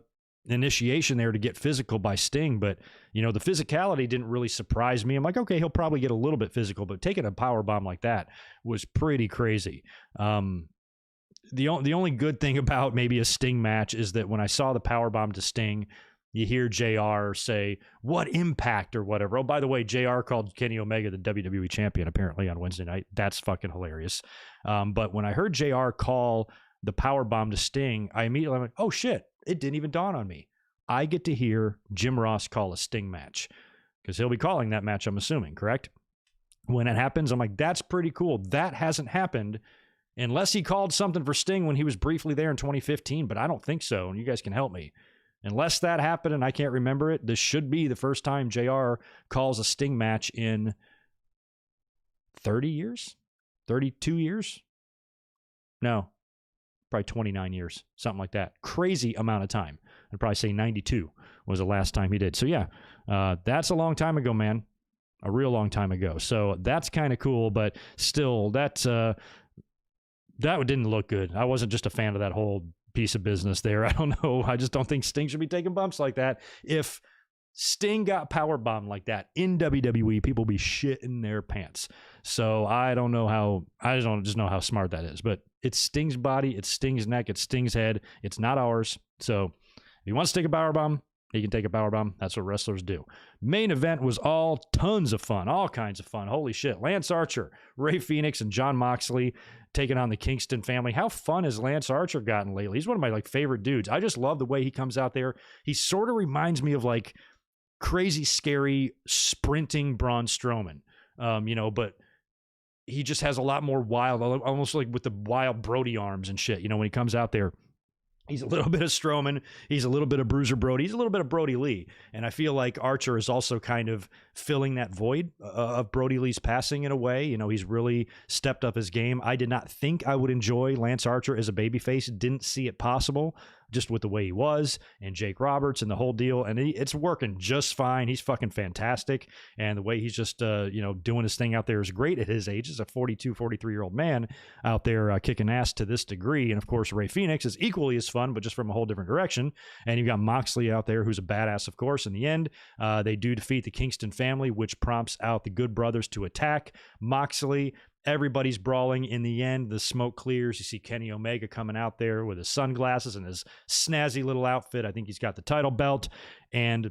initiation there to get physical by Sting, but the physicality didn't really surprise me. I'm like, okay, he'll probably get a little bit physical, but taking a power bomb like that was pretty crazy. The only good thing about maybe a Sting match is that when I saw the power bomb to Sting, you hear JR say, "What impact?" or whatever. Oh, by the way, JR called Kenny Omega the WWE champion apparently on Wednesday night. That's fucking hilarious. But when I heard JR call the power bomb to Sting, I immediately went, oh shit, it didn't even dawn on me. I get to hear Jim Ross call a Sting match because he'll be calling that match, I'm assuming, correct? When it happens, I'm like, that's pretty cool. That hasn't happened unless he called something for Sting when he was briefly there in 2015, but I don't think so, and you guys can help me. Unless that happened and I can't remember it, this should be the first time JR calls a Sting match in 30 years? 32 years? No. Probably 29 years, something like that. Crazy amount of time. I'd probably say 92 was the last time he did. So yeah, that's a long time ago, man. A real long time ago. So that's kind of cool, but still, that didn't look good. I wasn't just a fan of that whole piece of business there. I don't know. I just don't think Sting should be taking bumps like that. If Sting got powerbombed like that in WWE, people be shitting their pants. So I don't just know how smart that is. But it's Sting's body, it's Sting's neck, it's Sting's head. It's not ours. So if he wants to take a powerbomb, he can take a powerbomb. That's what wrestlers do. Main event was all tons of fun, all kinds of fun. Holy shit. Lance Archer, Ray Phoenix, and Jon Moxley taking on the Kingston family. How fun has Lance Archer gotten lately? He's one of my favorite dudes. I just love the way he comes out there. He sort of reminds me of crazy, scary, sprinting Braun Strowman, but he just has a lot more wild, almost like with the wild Brody arms and shit. When he comes out there, he's a little bit of Strowman. He's a little bit of Bruiser Brody. He's a little bit of Brody Lee. And I feel like Archer is also kind of filling that void of Brody Lee's passing in a way. He's really stepped up his game. I did not think I would enjoy Lance Archer as a babyface. Didn't see it possible just with the way he was and Jake Roberts and the whole deal. And it's working just fine. He's fucking fantastic. And the way he's just, doing his thing out there is great at his age. As a 42, 43-year-old man out there kicking ass to this degree. And of course, Ray Phoenix is equally as fun, but just from a whole different direction. And you've got Moxley out there, who's a badass, of course. In the end, they do defeat the Kingston family, which prompts out the Good Brothers to attack Moxley. Everybody's brawling. In the end, the smoke clears. You see Kenny Omega coming out there with his sunglasses and his snazzy little outfit. I think he's got the title belt. And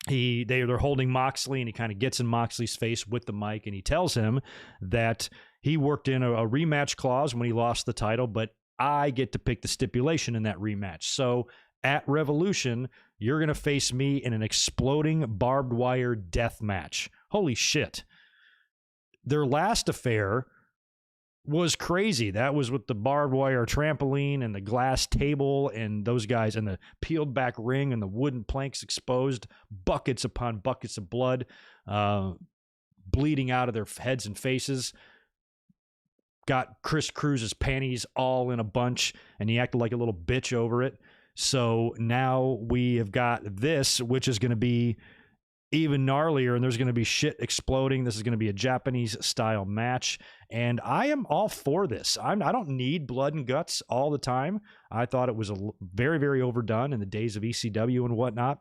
they're holding Moxley, and he kind of gets in Moxley's face with the mic, and he tells him that he worked in a rematch clause when he lost the title, but I get to pick the stipulation in that rematch. So at Revolution, you're going to face me in an exploding barbed wire death match. Holy shit. Their last affair was crazy. That was with the barbed wire trampoline and the glass table and those guys and the peeled back ring and the wooden planks exposed, buckets upon buckets of blood, bleeding out of their heads and faces. Got Chris Cruz's panties all in a bunch, and he acted like a little bitch over it. So now we have got this, which is going to be even gnarlier, and there's going to be shit exploding. This is going to be a Japanese-style match, and I am all for this. I don't need blood and guts all the time. I thought it was very, very overdone in the days of ECW and whatnot.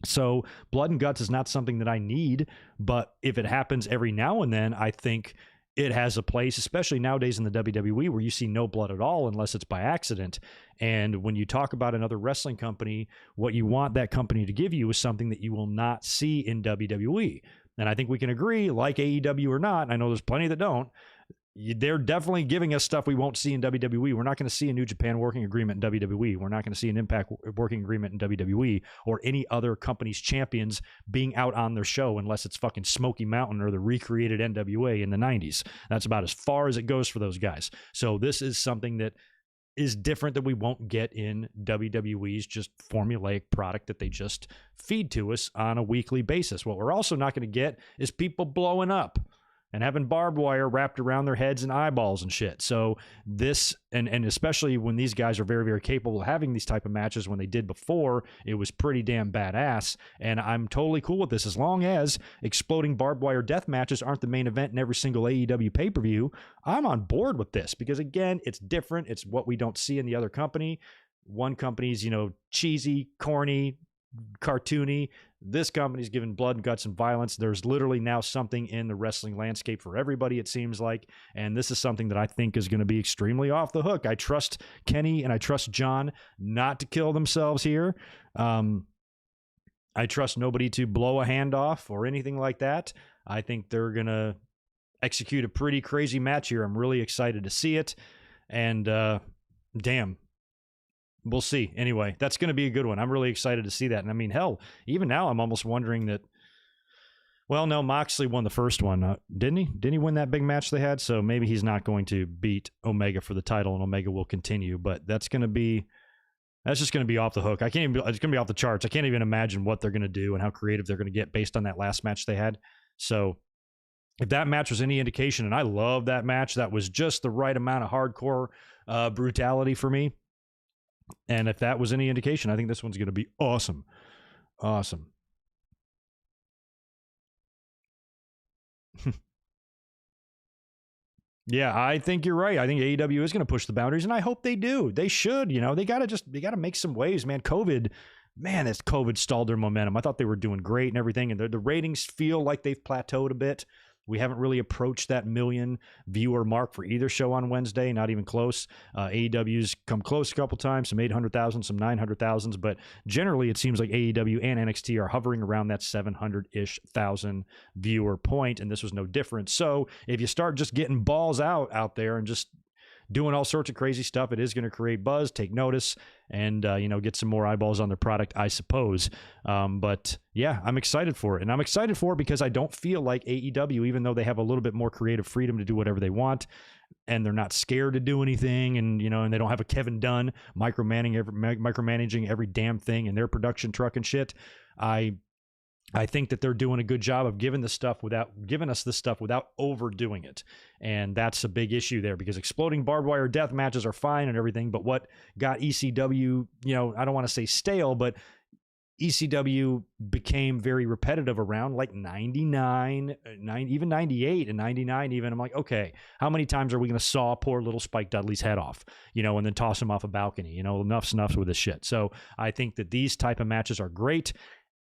So blood and guts is not something that I need, but if it happens every now and then, I think it has a place, especially nowadays in the WWE where you see no blood at all unless it's by accident. And when you talk about another wrestling company, what you want that company to give you is something that you will not see in WWE. And I think we can agree, like AEW or not, I know there's plenty that don't, they're definitely giving us stuff we won't see in WWE. We're not going to see a New Japan working agreement in WWE. We're not going to see an Impact working agreement in WWE or any other company's champions being out on their show unless it's fucking Smoky Mountain or the recreated NWA in the 90s. That's about as far as it goes for those guys. So this is something that is different that we won't get in WWE's just formulaic product that they just feed to us on a weekly basis. What we're also not going to get is people blowing up and having barbed wire wrapped around their heads and eyeballs and shit. So this, and especially when these guys are very, very capable of having these type of matches when they did before, it was pretty damn badass. And I'm totally cool with this as long as exploding barbed wire death matches aren't the main event in every single AEW pay-per-view. I'm on board with this because, again, it's different. It's what we don't see in the other company. One company's, cheesy, corny, cartoony. This company's given blood and guts and violence. There's literally now something in the wrestling landscape for everybody, it seems like, and this is something that I think is going to be extremely off the hook. I trust Kenny and I trust John not to kill themselves here. I trust nobody to blow a hand off or anything like that. I think they're going to execute a pretty crazy match here. I'm really excited to see it, and damn, we'll see. Anyway, that's going to be a good one. I'm really excited to see that. And I mean, hell, even now I'm almost wondering that, well, no, Moxley won the first one. Didn't he? Didn't he win that big match they had? So maybe he's not going to beat Omega for the title and Omega will continue. But that's just going to be off the hook. It's going to be off the charts. I can't even imagine what they're going to do and how creative they're going to get based on that last match they had. So if that match was any indication, and I love that match, that was just the right amount of hardcore brutality for me. And if that was any indication, I think this one's going to be awesome. Awesome. Yeah, I think you're right. I think AEW is going to push the boundaries, and I hope they do. They should. They got to make some waves, man. COVID stalled their momentum. I thought they were doing great and everything, and the ratings feel like they've plateaued a bit. We haven't really approached that 1 million viewer mark for either show on Wednesday, not even close. AEW's come close a couple times, some 800,000, some 900,000s, but generally it seems like AEW and NXT are hovering around that 700-ish thousand viewer point, and this was no different. So if you start just getting balls out there and just doing all sorts of crazy stuff, it is going to create buzz, take notice, and get some more eyeballs on their product, I suppose. But yeah, I'm excited for it, and I'm excited for it because I don't feel like AEW, even though they have a little bit more creative freedom to do whatever they want, and they're not scared to do anything, and and they don't have a Kevin Dunn micromanaging every damn thing in their production truck and shit. I think that they're doing a good job of giving us this stuff without overdoing it. And that's a big issue there because exploding barbed wire death matches are fine and everything. But what got ECW, I don't want to say stale, but ECW became very repetitive around like 99, even 98 and 99 even. I'm like, okay, how many times are we going to saw poor little Spike Dudley's head off, and then toss him off a balcony, enough's with this shit. So I think that these type of matches are great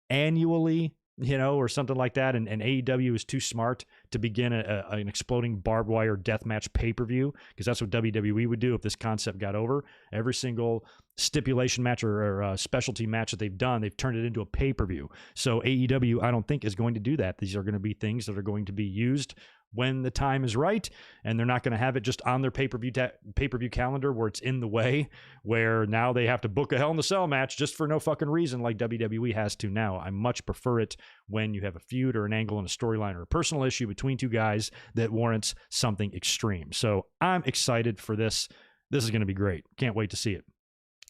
annually, or something like that, and AEW is too smart to begin an exploding barbed wire deathmatch pay-per-view, because that's what WWE would do if this concept got over. Every single stipulation match or specialty match that they've done, they've turned it into a pay-per-view. So AEW, I don't think, is going to do that. These are going to be things that are going to be used when the time is right, and they're not going to have it just on their pay-per-view calendar where it's in the way, where now they have to book a Hell in a Cell match just for no fucking reason like WWE has to now. I much prefer it when you have a feud or an angle and a storyline or a personal issue between two guys that warrants something extreme. So I'm excited for this. This is going to be great. Can't wait to see it.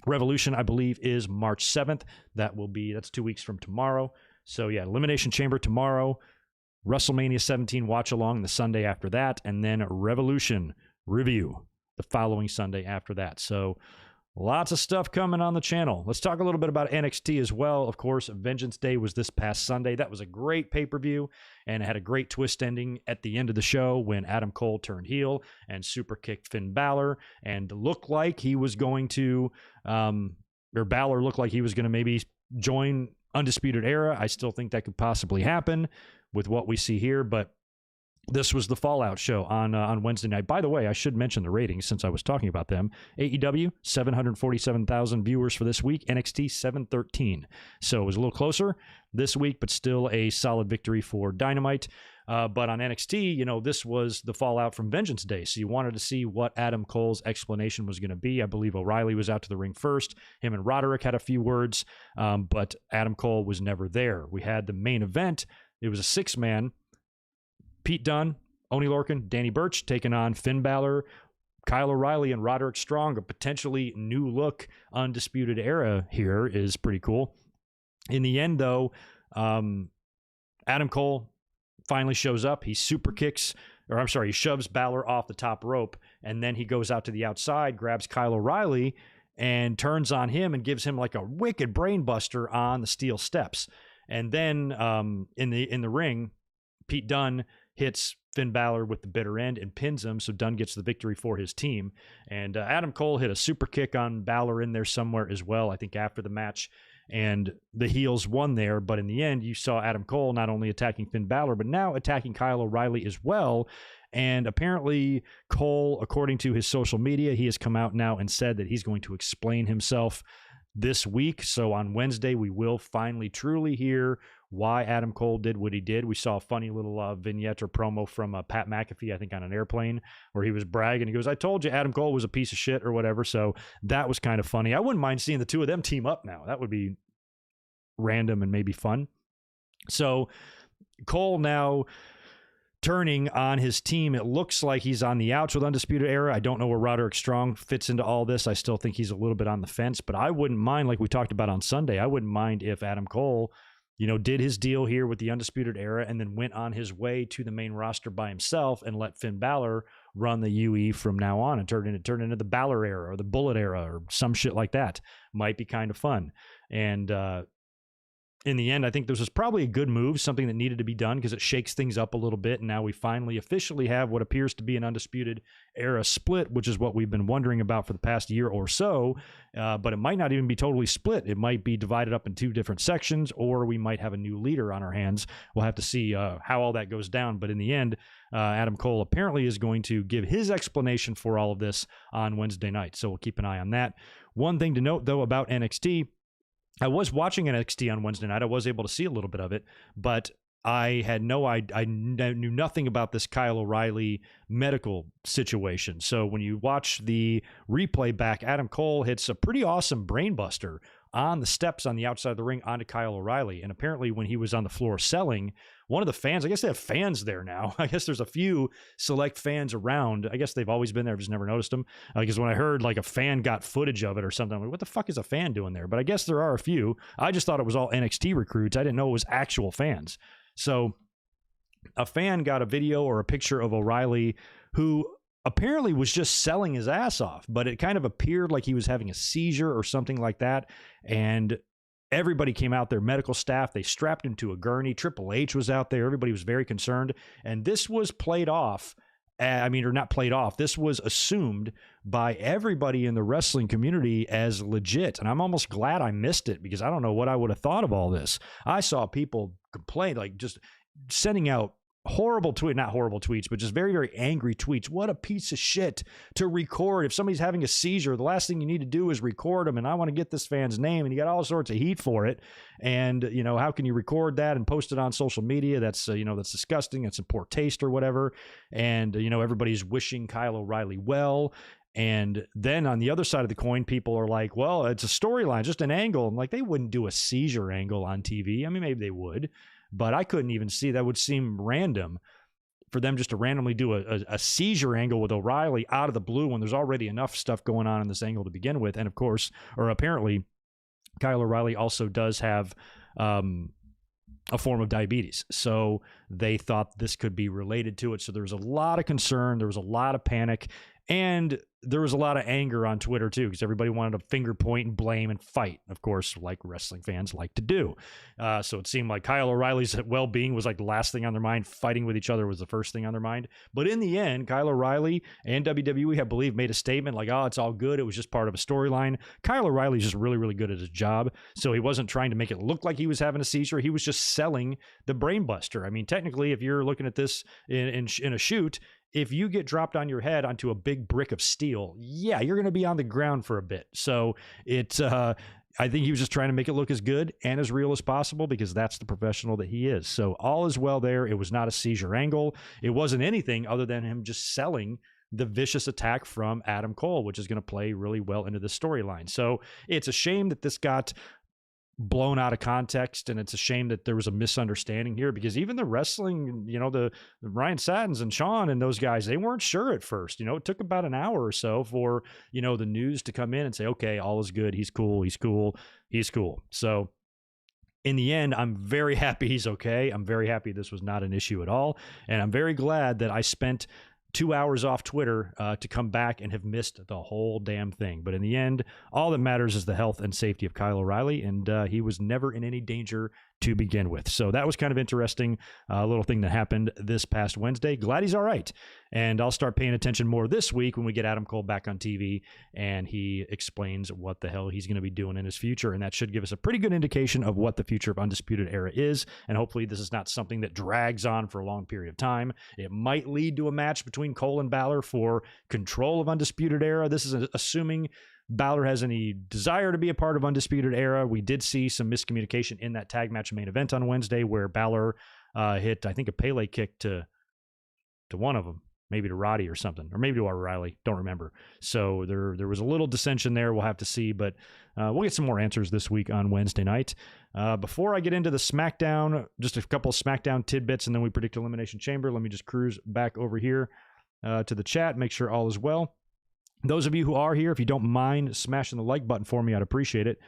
Revolution, I believe, is March 7th. That's 2 weeks from tomorrow. So yeah, Elimination Chamber tomorrow, WrestleMania 17 watch along the Sunday after that, and then Revolution review the following Sunday after that. So lots of stuff coming on the channel. Let's talk a little bit about NXT as well. Of course, Vengeance Day was this past Sunday. That was a great pay-per-view, and it had a great twist ending at the end of the show when Adam Cole turned heel and super kicked Finn Balor, and looked like he was going to, or Balor looked like he was going to maybe join Undisputed Era. I still think that could possibly happen with what we see here, but this was the Fallout show on Wednesday night. By the way, I should mention the ratings since I was talking about them. AEW, 747,000 viewers for this week. NXT, 713. So it was a little closer this week, but still a solid victory for Dynamite. But on NXT, this was the fallout from Vengeance Day. So you wanted to see what Adam Cole's explanation was going to be. I believe O'Reilly was out to the ring first. Him and Roderick had a few words, but Adam Cole was never there. We had the main event. It was a six-man. Pete Dunne, Oney Lorcan, Danny Burch taking on Finn Balor, Kyle O'Reilly, and Roderick Strong. A potentially new look Undisputed Era here is pretty cool. In the end, though, Adam Cole finally shows up. He he shoves Balor off the top rope, and then he goes out to the outside, grabs Kyle O'Reilly, and turns on him and gives him like a wicked brain buster on the steel steps. And then in the ring, Pete Dunne hits Finn Balor with the bitter end and pins him, so Dunne gets the victory for his team. And Adam Cole hit a super kick on Balor in there somewhere as well, I think after the match, and the heels won there. But in the end, you saw Adam Cole not only attacking Finn Balor, but now attacking Kyle O'Reilly as well. And apparently Cole, according to his social media, he has come out now and said that he's going to explain himself this week. So on Wednesday, we will finally truly hear why Adam Cole did what he did. We saw a funny little vignette or promo from Pat McAfee, I think on an airplane, where he was bragging. He goes, "I told you Adam Cole was a piece of shit," or whatever. So that was kind of funny. I wouldn't mind seeing the two of them team up now. That would be random and maybe fun. So Cole now turning on his team. It looks like he's on the outs with Undisputed Era. I don't know where Roderick Strong fits into all this. I still think he's a little bit on the fence, but I wouldn't mind, like we talked about on Sunday, I wouldn't mind if Adam Cole, did his deal here with the Undisputed Era and then went on his way to the main roster by himself and let Finn Balor run the UE from now on and turn into the Balor Era or the Bullet Era or some shit like that. Might be kind of fun. And in the end, I think this was probably a good move, something that needed to be done because it shakes things up a little bit. And now we finally officially have what appears to be an Undisputed Era split, which is what we've been wondering about for the past year or so. But it might not even be totally split. It might be divided up in two different sections, or we might have a new leader on our hands. We'll have to see how all that goes down. But in the end, Adam Cole apparently is going to give his explanation for all of this on Wednesday night. So we'll keep an eye on that. One thing to note, though, about NXT, I was watching NXT on Wednesday night. I was able to see a little bit of it, but I knew nothing about this Kyle O'Reilly medical situation. So when you watch the replay back, Adam Cole hits a pretty awesome brainbuster on the steps on the outside of the ring onto Kyle O'Reilly. And apparently when he was on the floor selling, one of the fans, I guess they have fans there now. I guess there's a few select fans around. I guess they've always been there. I've just never noticed them. Because when I heard like a fan got footage of it or something, I'm like, what the fuck is a fan doing there? But I guess there are a few. I just thought it was all NXT recruits. I didn't know it was actual fans. So a fan got a video or a picture of O'Reilly who apparently was just selling his ass off, but it kind of appeared like he was having a seizure or something like that. And everybody came out there, medical staff, they strapped him to a gurney. Triple H was out there. Everybody was very concerned. And this was played off. Or not played off. This was assumed by everybody in the wrestling community as legit. And I'm almost glad I missed it because I don't know what I would have thought of all this. I saw people complain, like just sending out horrible tweet, not horrible tweets, but just very, very angry tweets. What a piece of shit to record. If somebody's having a seizure, the last thing you need to do is record them. And I want to get this fan's name, and you got all sorts of heat for it. And, you know, how can you record that and post it on social media? That's, you know, that's disgusting. That's in poor taste or whatever. And, you know, everybody's wishing Kyle O'Reilly well. And then on the other side of the coin, people are like, well, it's a storyline, just an angle. I'm like, they wouldn't do a seizure angle on TV. I mean, maybe they would, but I couldn't even see. That would seem random for them just to randomly do a seizure angle with O'Reilly out of the blue when there's already enough stuff going on in this angle to begin with. And of course, or apparently, Kyle O'Reilly also does have a form of diabetes. So they thought this could be related to it. So there was a lot of concern. There was a lot of panic. And there was a lot of anger on Twitter, too, because everybody wanted to finger point and blame and fight, of course, like wrestling fans like to do. So it seemed like Kyle O'Reilly's well-being was like the last thing on their mind. Fighting with each other was the first thing on their mind. But in the end, Kyle O'Reilly and WWE, I believe, made a statement like, oh, it's all good. It was just part of a storyline. Kyle O'Reilly's just really, really good at his job. So he wasn't trying to make it look like he was having a seizure. He was just selling the brain buster. I mean, technically, if you're looking at this in a shoot, if you get dropped on your head onto a big brick of steel, yeah, you're going to be on the ground for a bit. So it's, I think he was just trying to make it look as good and as real as possible because that's the professional that he is. So all is well there. It was not a seizure angle. It wasn't anything other than him just selling the vicious attack from Adam Cole, which is going to play really well into the storyline. So it's a shame that this got blown out of context, and it's a shame that there was a misunderstanding here because even the wrestling, you know, the Ryan Satin's and Sean and those guys, they weren't sure at first. You know, it took about an hour or so for, you know, the news to come in and say, okay, all is good. He's cool. So in the end, I'm very happy he's okay. I'm very happy this was not an issue at all. And I'm very glad that I spent 2 hours off Twitter to come back and have missed the whole damn thing. But in the end, all that matters is the health and safety of Kyle O'Reilly, and he was never in any danger to begin with. So that was kind of interesting, little thing that happened this past Wednesday. Glad he's all right. And I'll start paying attention more this week when we get Adam Cole back on TV and he explains what the hell he's going to be doing in his future. And that should give us a pretty good indication of what the future of Undisputed Era is. And hopefully this is not something that drags on for a long period of time. It might lead to a match between Cole and Balor for control of Undisputed Era. This is assuming Balor has any desire to be a part of Undisputed Era. We did see some miscommunication in that tag match main event on Wednesday where Balor hit, I think, a Pele kick to one of them, maybe to Roddy or something, or maybe to O'Reilly. Don't remember. So there was a little dissension there. We'll have to see, but we'll get some more answers this week on Wednesday night. Before I get into the SmackDown, just a couple of SmackDown tidbits, and then we predict Elimination Chamber. Let me just cruise back over here to the chat, make sure all is well. Those of you who are here, if you don't mind smashing the like button for me, I'd appreciate it.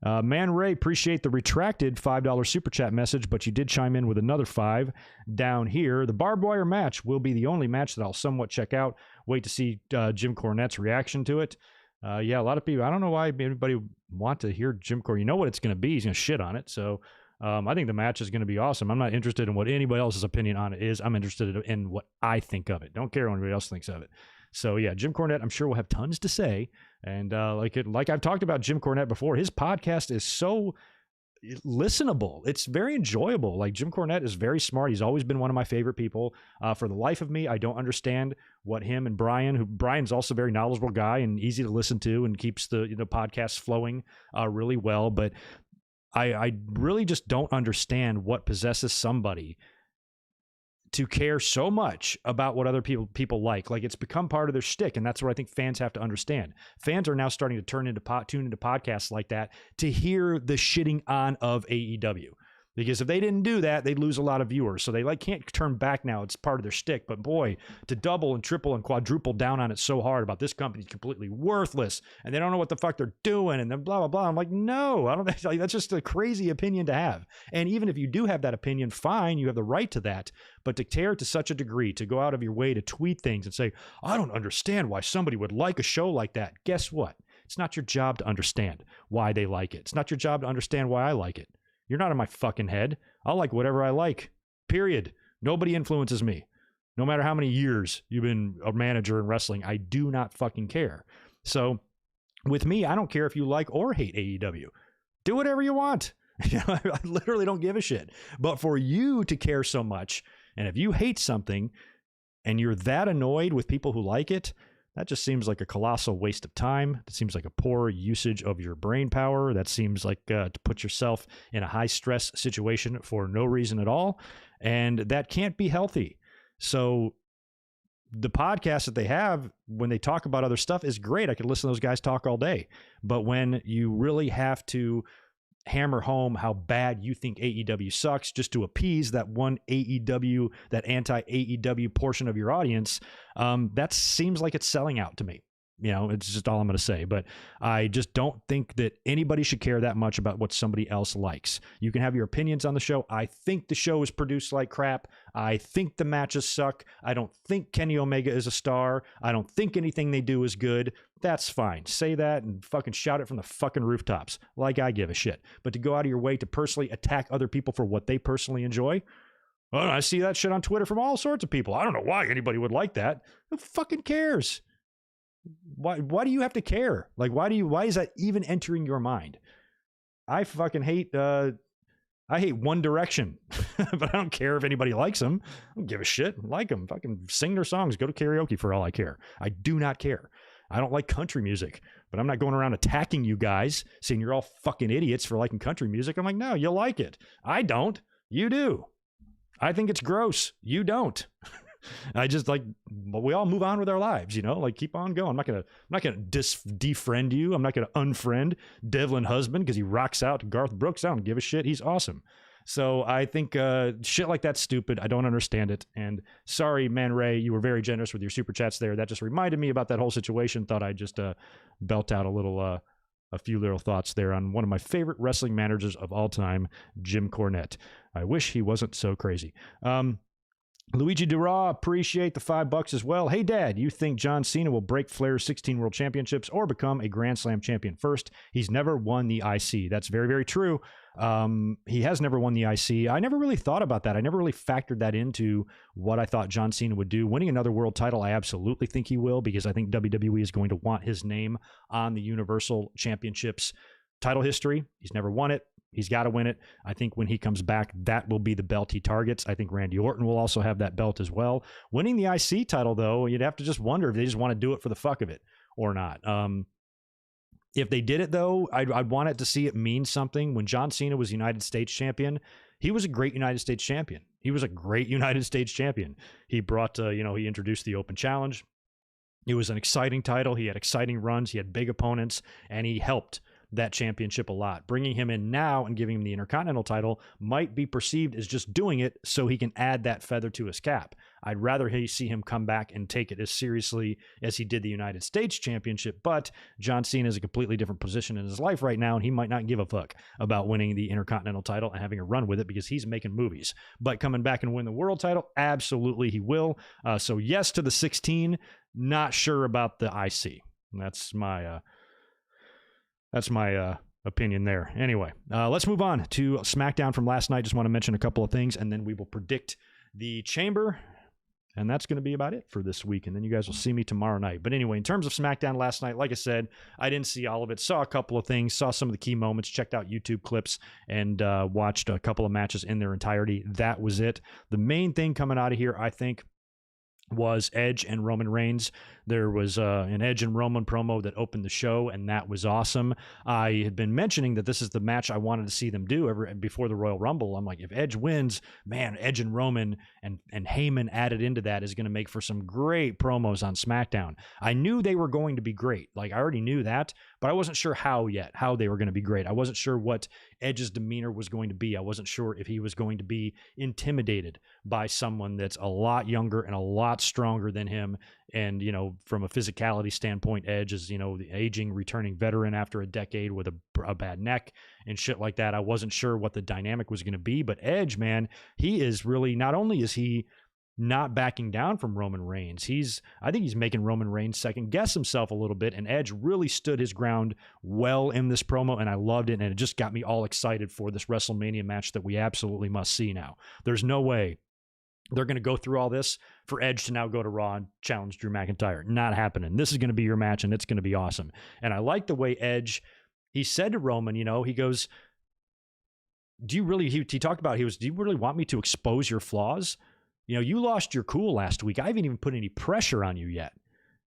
Man Ray, appreciate the retracted $5 super chat message, but you did chime in with another $5 down here. The barbed wire match will be the only match that I'll somewhat check out. Wait to see Jim Cornette's reaction to it. Yeah, a lot of people, I don't know why anybody want to hear Jim Cornette. You know what it's going to be. He's going to shit on it. So I think the match is going to be awesome. I'm not interested in what anybody else's opinion on it is. I'm interested in what I think of it. Don't care what anybody else thinks of it. So yeah, Jim Cornette, I'm sure will have tons to say. And like I've talked about Jim Cornette before, his podcast is so listenable. It's very enjoyable. Like Jim Cornette is very smart. He's always been one of my favorite people. For the life of me, I don't understand what him and Brian's also a very knowledgeable guy and easy to listen to and keeps the podcast flowing really well. But I really just don't understand what possesses somebody to care so much about what other people like. Like it's become part of their shtick, and that's what I think fans have to understand. Fans are now starting to tune into podcasts like that to hear the shitting on of AEW. Because if they didn't do that, they'd lose a lot of viewers. So they can't turn back now. It's part of their shtick. But boy, to double and triple and quadruple down on it so hard about this company's completely worthless and they don't know what the fuck they're doing and then blah, blah, blah. I'm like, no, I don't. That's just a crazy opinion to have. And even if you do have that opinion, fine, you have the right to that. But to tear to such a degree, to go out of your way to tweet things and say, I don't understand why somebody would like a show like that. Guess what? It's not your job to understand why they like it. It's not your job to understand why I like it. You're not in my fucking head. I'll like whatever I like, period. Nobody influences me. No matter how many years you've been a manager in wrestling, I do not fucking care. So with me, I don't care if you like or hate AEW. Do whatever you want. I literally don't give a shit. But for you to care so much, And if you hate something and you're that annoyed with people who like it, that just seems like a colossal waste of time. It seems like a poor usage of your brain power. That seems like to put yourself in a high stress situation for no reason at all. And that can't be healthy. So the podcast that they have when they talk about other stuff is great. I could listen to those guys talk all day. But when you really have to hammer home how bad you think AEW sucks just to appease that one AEW, that anti-AEW portion of your audience, that seems like it's selling out to me. You know, it's just all I'm going to say. But I just don't think that anybody should care that much about what somebody else likes. You can have your opinions on the show. I think the show is produced like crap. I think the matches suck. I don't think Kenny Omega is a star. I don't think anything they do is good. That's fine. Say that and fucking shout it from the fucking rooftops like I give a shit. But to go out of your way to personally attack other people for what they personally enjoy, well, I see that shit on Twitter from all sorts of people. I don't know why anybody would like that. Who fucking cares? Why do you have to care? Like, why is that even entering your mind? I fucking hate, I hate One Direction, but I don't care if anybody likes them. I don't give a shit. Like them. Fucking sing their songs. Go to karaoke for all I care. I do not care. I don't like country music, but I'm not going around attacking you guys, saying you're all fucking idiots for liking country music. I'm like, no, you like it. I don't. You do. I think it's gross. You don't. I just like, but we all move on with our lives, you know, like keep on going. I'm not going to defriend you. I'm not going to unfriend Devlin Husband because he rocks out to Garth Brooks. I don't give a shit. He's awesome. So I think shit like that's stupid. I don't understand it. And sorry, Man Ray, you were very generous with your super chats there. That just reminded me about that whole situation. Thought I'd just belt out a few little thoughts there on one of my favorite wrestling managers of all time, Jim Cornette. I wish he wasn't so crazy. Luigi Dura, appreciate the $5 as well. Hey, Dad, you think John Cena will break Flair's 16 World Championships or become a Grand Slam champion first? He's never won the IC. That's very, very true. He has never won the IC. I never really thought about that. I never really factored that into what I thought John Cena would do. Winning another world title, I absolutely think he will, because I think WWE is going to want his name on the Universal Championships title history. He's never won it. He's got to win it. I think when he comes back, that will be the belt he targets. I think Randy Orton will also have that belt as well. Winning the IC title, though, you'd have to just wonder if they just want to do it for the fuck of it or not. If they did it, though, I'd want it to see it mean something. When John Cena was United States champion, he was a great United States champion. He was a great United States champion. He brought, he introduced the Open Challenge. It was an exciting title. He had exciting runs. He had big opponents, and he helped that championship a lot. Bringing him in now and giving him the Intercontinental title might be perceived as just doing it so he can add that feather to his cap. I'd rather see him come back and take it as seriously as he did the United States Championship, but John Cena is a completely different position in his life right now, and he might not give a fuck about winning the Intercontinental title and having a run with it because he's making movies. But coming back and win the world title, absolutely he will. So yes to the 16, not sure about the IC. That's my opinion there. Anyway, let's move on to SmackDown from last night. Just want to mention a couple of things, and then we will predict the Chamber. And that's going to be about it for this week. And then you guys will see me tomorrow night. But anyway, in terms of SmackDown last night, like I said, I didn't see all of it. Saw a couple of things, saw some of the key moments, checked out YouTube clips, and watched a couple of matches in their entirety. That was it. The main thing coming out of here, I think, was Edge and Roman Reigns. There was an Edge and Roman promo that opened the show, and that was awesome. I had been mentioning that this is the match I wanted to see them do before the Royal Rumble. I'm like, if Edge wins, man, Edge and Roman and Heyman added into that is going to make for some great promos on SmackDown. I knew they were going to be great. Like, I already knew that, but I wasn't sure how they were going to be great. I wasn't sure what Edge's demeanor was going to be. I wasn't sure if he was going to be intimidated by someone that's a lot younger and a lot stronger than him. And, from a physicality standpoint, Edge is, the aging, returning veteran after a decade with a bad neck and shit like that. I wasn't sure what the dynamic was going to be, but Edge, man, he is really, not only is he not backing down from Roman Reigns, I think he's making Roman Reigns second guess himself a little bit, and Edge really stood his ground well in this promo, and I loved it, and it just got me all excited for this WrestleMania match that we absolutely must see now. There's no way they're going to go through all this for Edge to now go to Raw and challenge Drew McIntyre. Not happening. This is going to be your match, and it's going to be awesome. And I like the way Edge, he said to Roman, he goes, do you really want me to expose your flaws? You lost your cool last week. I haven't even put any pressure on you yet,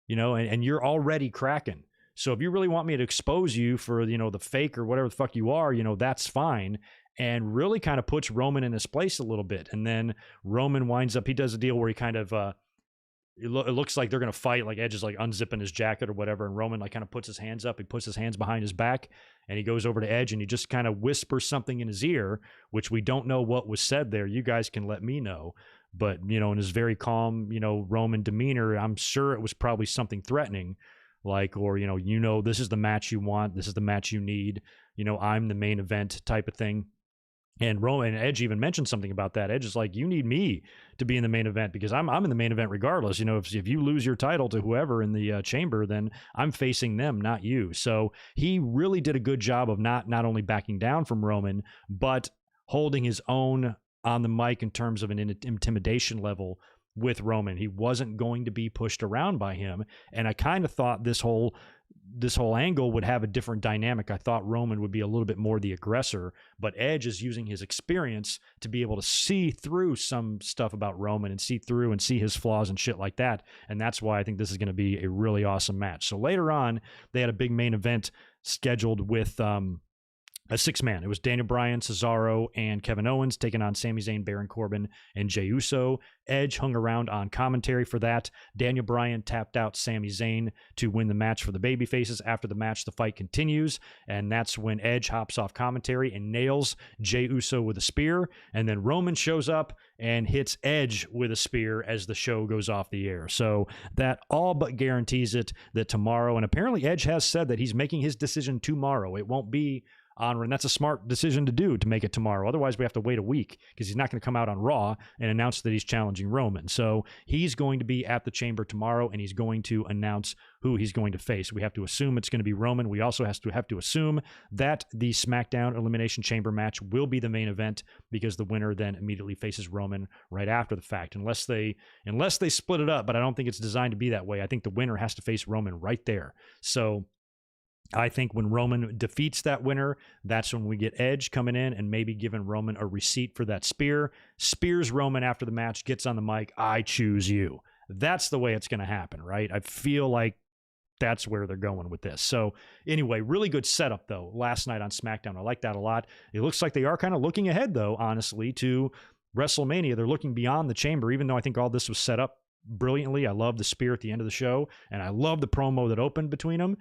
and you're already cracking. So if you really want me to expose you for, the fake or whatever the fuck you are, that's fine. And really kind of puts Roman in his place a little bit. And then Roman winds up, he does a deal where he kind of, it looks like they're going to fight, like Edge is like unzipping his jacket or whatever. And Roman like kind of puts his hands up. He puts his hands behind his back and he goes over to Edge and he just kind of whispers something in his ear, which we don't know what was said there. You guys can let me know. But, in his very calm, Roman demeanor, I'm sure it was probably something threatening. Like, or, this is the match you want. This is the match you need. I'm the main event type of thing. And Roman and Edge even mentioned something about that. Edge is like, you need me to be in the main event because I'm in the main event regardless. If you lose your title to whoever in the chamber, then I'm facing them, not you. So he really did a good job of not only backing down from Roman, but holding his own on the mic in terms of an intimidation level with Roman. He wasn't going to be pushed around by him. And I kind of thought this whole angle would have a different dynamic. I thought Roman would be a little bit more the aggressor, but Edge is using his experience to be able to see through some stuff about Roman and see through and see his flaws and shit like that. And that's why I think this is going to be a really awesome match. So later on, they had a big main event scheduled with a 6-man. It was Daniel Bryan, Cesaro, and Kevin Owens taking on Sami Zayn, Baron Corbin, and Jey Uso. Edge hung around on commentary for that. Daniel Bryan tapped out Sami Zayn to win the match for the babyfaces. After the match, the fight continues, and that's when Edge hops off commentary and nails Jey Uso with a spear, and then Roman shows up and hits Edge with a spear as the show goes off the air. So that all but guarantees it that tomorrow, and apparently Edge has said that he's making his decision tomorrow. It won't be on, and that's a smart decision to do, to make it tomorrow. Otherwise, we have to wait a week because he's not going to come out on Raw and announce that he's challenging Roman. So he's going to be at the Chamber tomorrow, and he's going to announce who he's going to face. We have to assume it's going to be Roman. We also have to assume that the SmackDown Elimination Chamber match will be the main event because the winner then immediately faces Roman right after the fact, unless they split it up. But I don't think it's designed to be that way. I think the winner has to face Roman right there. So I think when Roman defeats that winner, that's when we get Edge coming in and maybe giving Roman a receipt for that spear. Spears Roman after the match, gets on the mic, I choose you. That's the way it's going to happen, right? I feel like that's where they're going with this. So anyway, really good setup, though, last night on SmackDown. I like that a lot. It looks like they are kind of looking ahead, though, honestly, to WrestleMania. They're looking beyond the Chamber, even though I think all this was set up brilliantly. I love the spear at the end of the show, and I love the promo that opened between them.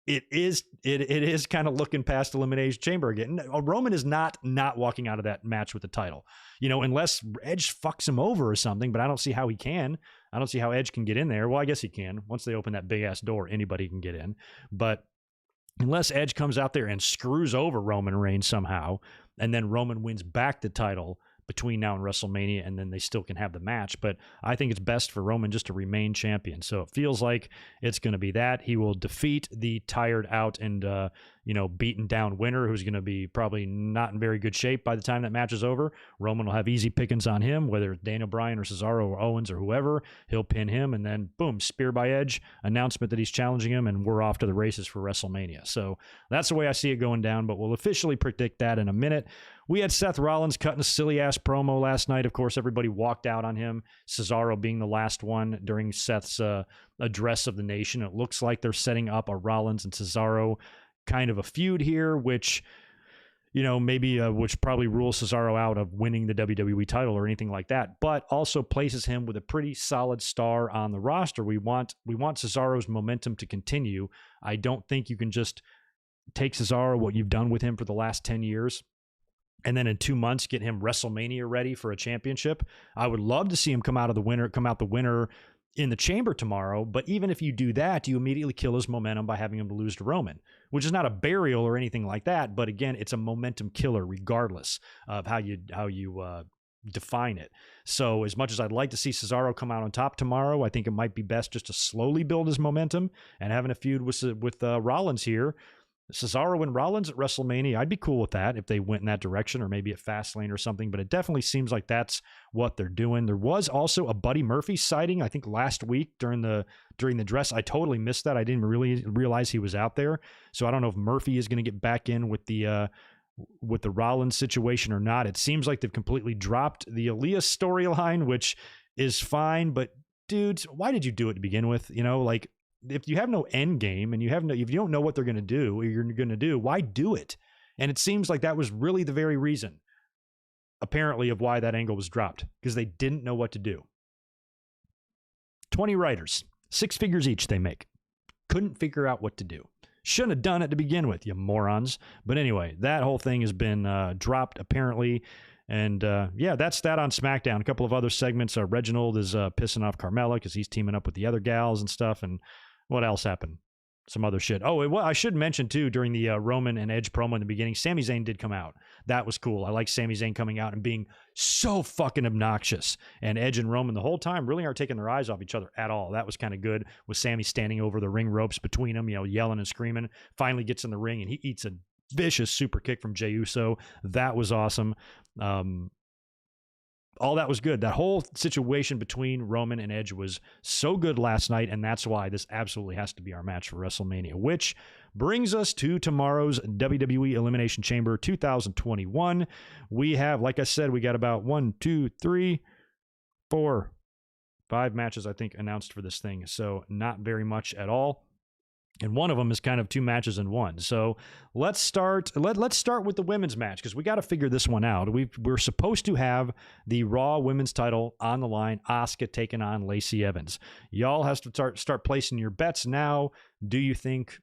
It is kind of looking past Elimination Chamber again. Roman is not walking out of that match with the title, unless Edge fucks him over or something, but I don't see how he can. I don't see how Edge can get in there. Well, I guess he can. Once they open that big ass door, anybody can get in. But unless Edge comes out there and screws over Roman Reigns somehow, and then Roman wins back the title between now and WrestleMania, and then they still can have the match. But I think it's best for Roman just to remain champion. So it feels like it's going to be that. He will defeat the tired out and, beaten down winner, who's going to be probably not in very good shape by the time that match is over. Roman will have easy pickings on him, whether it's Daniel Bryan or Cesaro or Owens or whoever. He'll pin him, and then boom, spear by Edge, announcement that he's challenging him, and we're off to the races for WrestleMania. So that's the way I see it going down, but we'll officially predict that in a minute. We had Seth Rollins cutting a silly-ass promo last night. Of course, everybody walked out on him, Cesaro being the last one during Seth's address of the nation. It looks like they're setting up a Rollins and Cesaro kind of a feud here, which, which probably rules Cesaro out of winning the WWE title or anything like that, but also places him with a pretty solid star on the roster. We want Cesaro's momentum to continue. I don't think you can just take Cesaro, what you've done with him for the last 10 years, and then in 2 months get him WrestleMania ready for a championship. I would love to see him come out the winner in the Chamber tomorrow, but even if you do that, you immediately kill his momentum by having him lose to Roman, which is not a burial or anything like that, but again, it's a momentum killer regardless of how you define it. So as much as I'd like to see Cesaro come out on top tomorrow, I think it might be best just to slowly build his momentum, and having a feud with Rollins here. Cesaro and Rollins at WrestleMania, I'd be cool with that if they went in that direction, or maybe at Fastlane or something, but it definitely seems like that's what they're doing. There was also a Buddy Murphy sighting, I think last week during the dress. I totally missed that. I didn't really realize he was out there. So I don't know if Murphy is going to get back in with the with the Rollins situation or not. It seems like they've completely dropped the Elias storyline, which is fine, but dudes, why did you do it to begin with? You know, like, if you have no end game and if you don't know what they're going to do or you're going to do, why do it? And it seems like that was really the very reason, apparently, of why that angle was dropped, because they didn't know what to do. 20 writers, 6 figures each they make. Couldn't figure out what to do. Shouldn't have done it to begin with, you morons. But anyway, that whole thing has been dropped, apparently. And yeah, that's that on SmackDown. A couple of other segments. Reginald is pissing off Carmella because he's teaming up with the other gals and stuff. And what else happened? Some other shit. Oh, well, I should mention, too, during the Roman and Edge promo in the beginning, Sami Zayn did come out. That was cool. I like Sami Zayn coming out and being so fucking obnoxious. And Edge and Roman the whole time really aren't taking their eyes off each other at all. That was kind of good, with Sami standing over the ring ropes between them, you know, yelling and screaming. Finally gets in the ring, and he eats a vicious super kick from Jey Uso. That was awesome. All that was good. That whole situation between Roman and Edge was so good last night, and that's why this absolutely has to be our match for WrestleMania, which brings us to tomorrow's WWE Elimination Chamber 2021. We have, like I said, we got about 1, 2, 3, 4, 5 matches, I think, announced for this thing, so not very much at all. And one of them is kind of 2 matches in one. So let's start. Let's start with the women's match, because we got to figure this one out. We're supposed to have the Raw Women's title on the line. Asuka taking on Lacey Evans. Y'all has to start placing your bets now. Do you think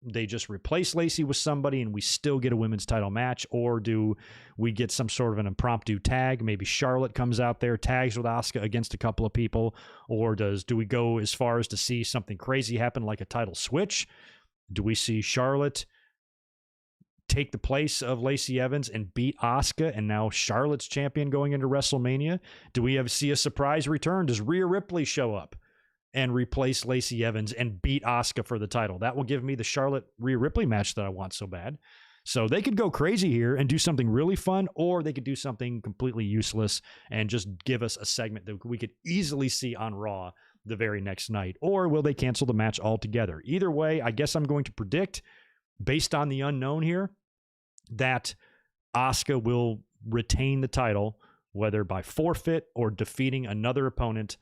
they just replace Lacey with somebody and we still get a women's title match, or do we get some sort of an impromptu tag? Maybe Charlotte comes out there, tags with Asuka against a couple of people, or do we go as far as to see something crazy happen, like a title switch? Do we see Charlotte take the place of Lacey Evans and beat Asuka, and now Charlotte's champion going into WrestleMania? Do we see a surprise return? Does Rhea Ripley show up and replace Lacey Evans and beat Asuka for the title? That will give me the Charlotte-Rhea Ripley match that I want so bad. So they could go crazy here and do something really fun, or they could do something completely useless and just give us a segment that we could easily see on Raw the very next night. Or will they cancel the match altogether? Either way, I guess I'm going to predict, based on the unknown here, that Asuka will retain the title, whether by forfeit or defeating another opponent.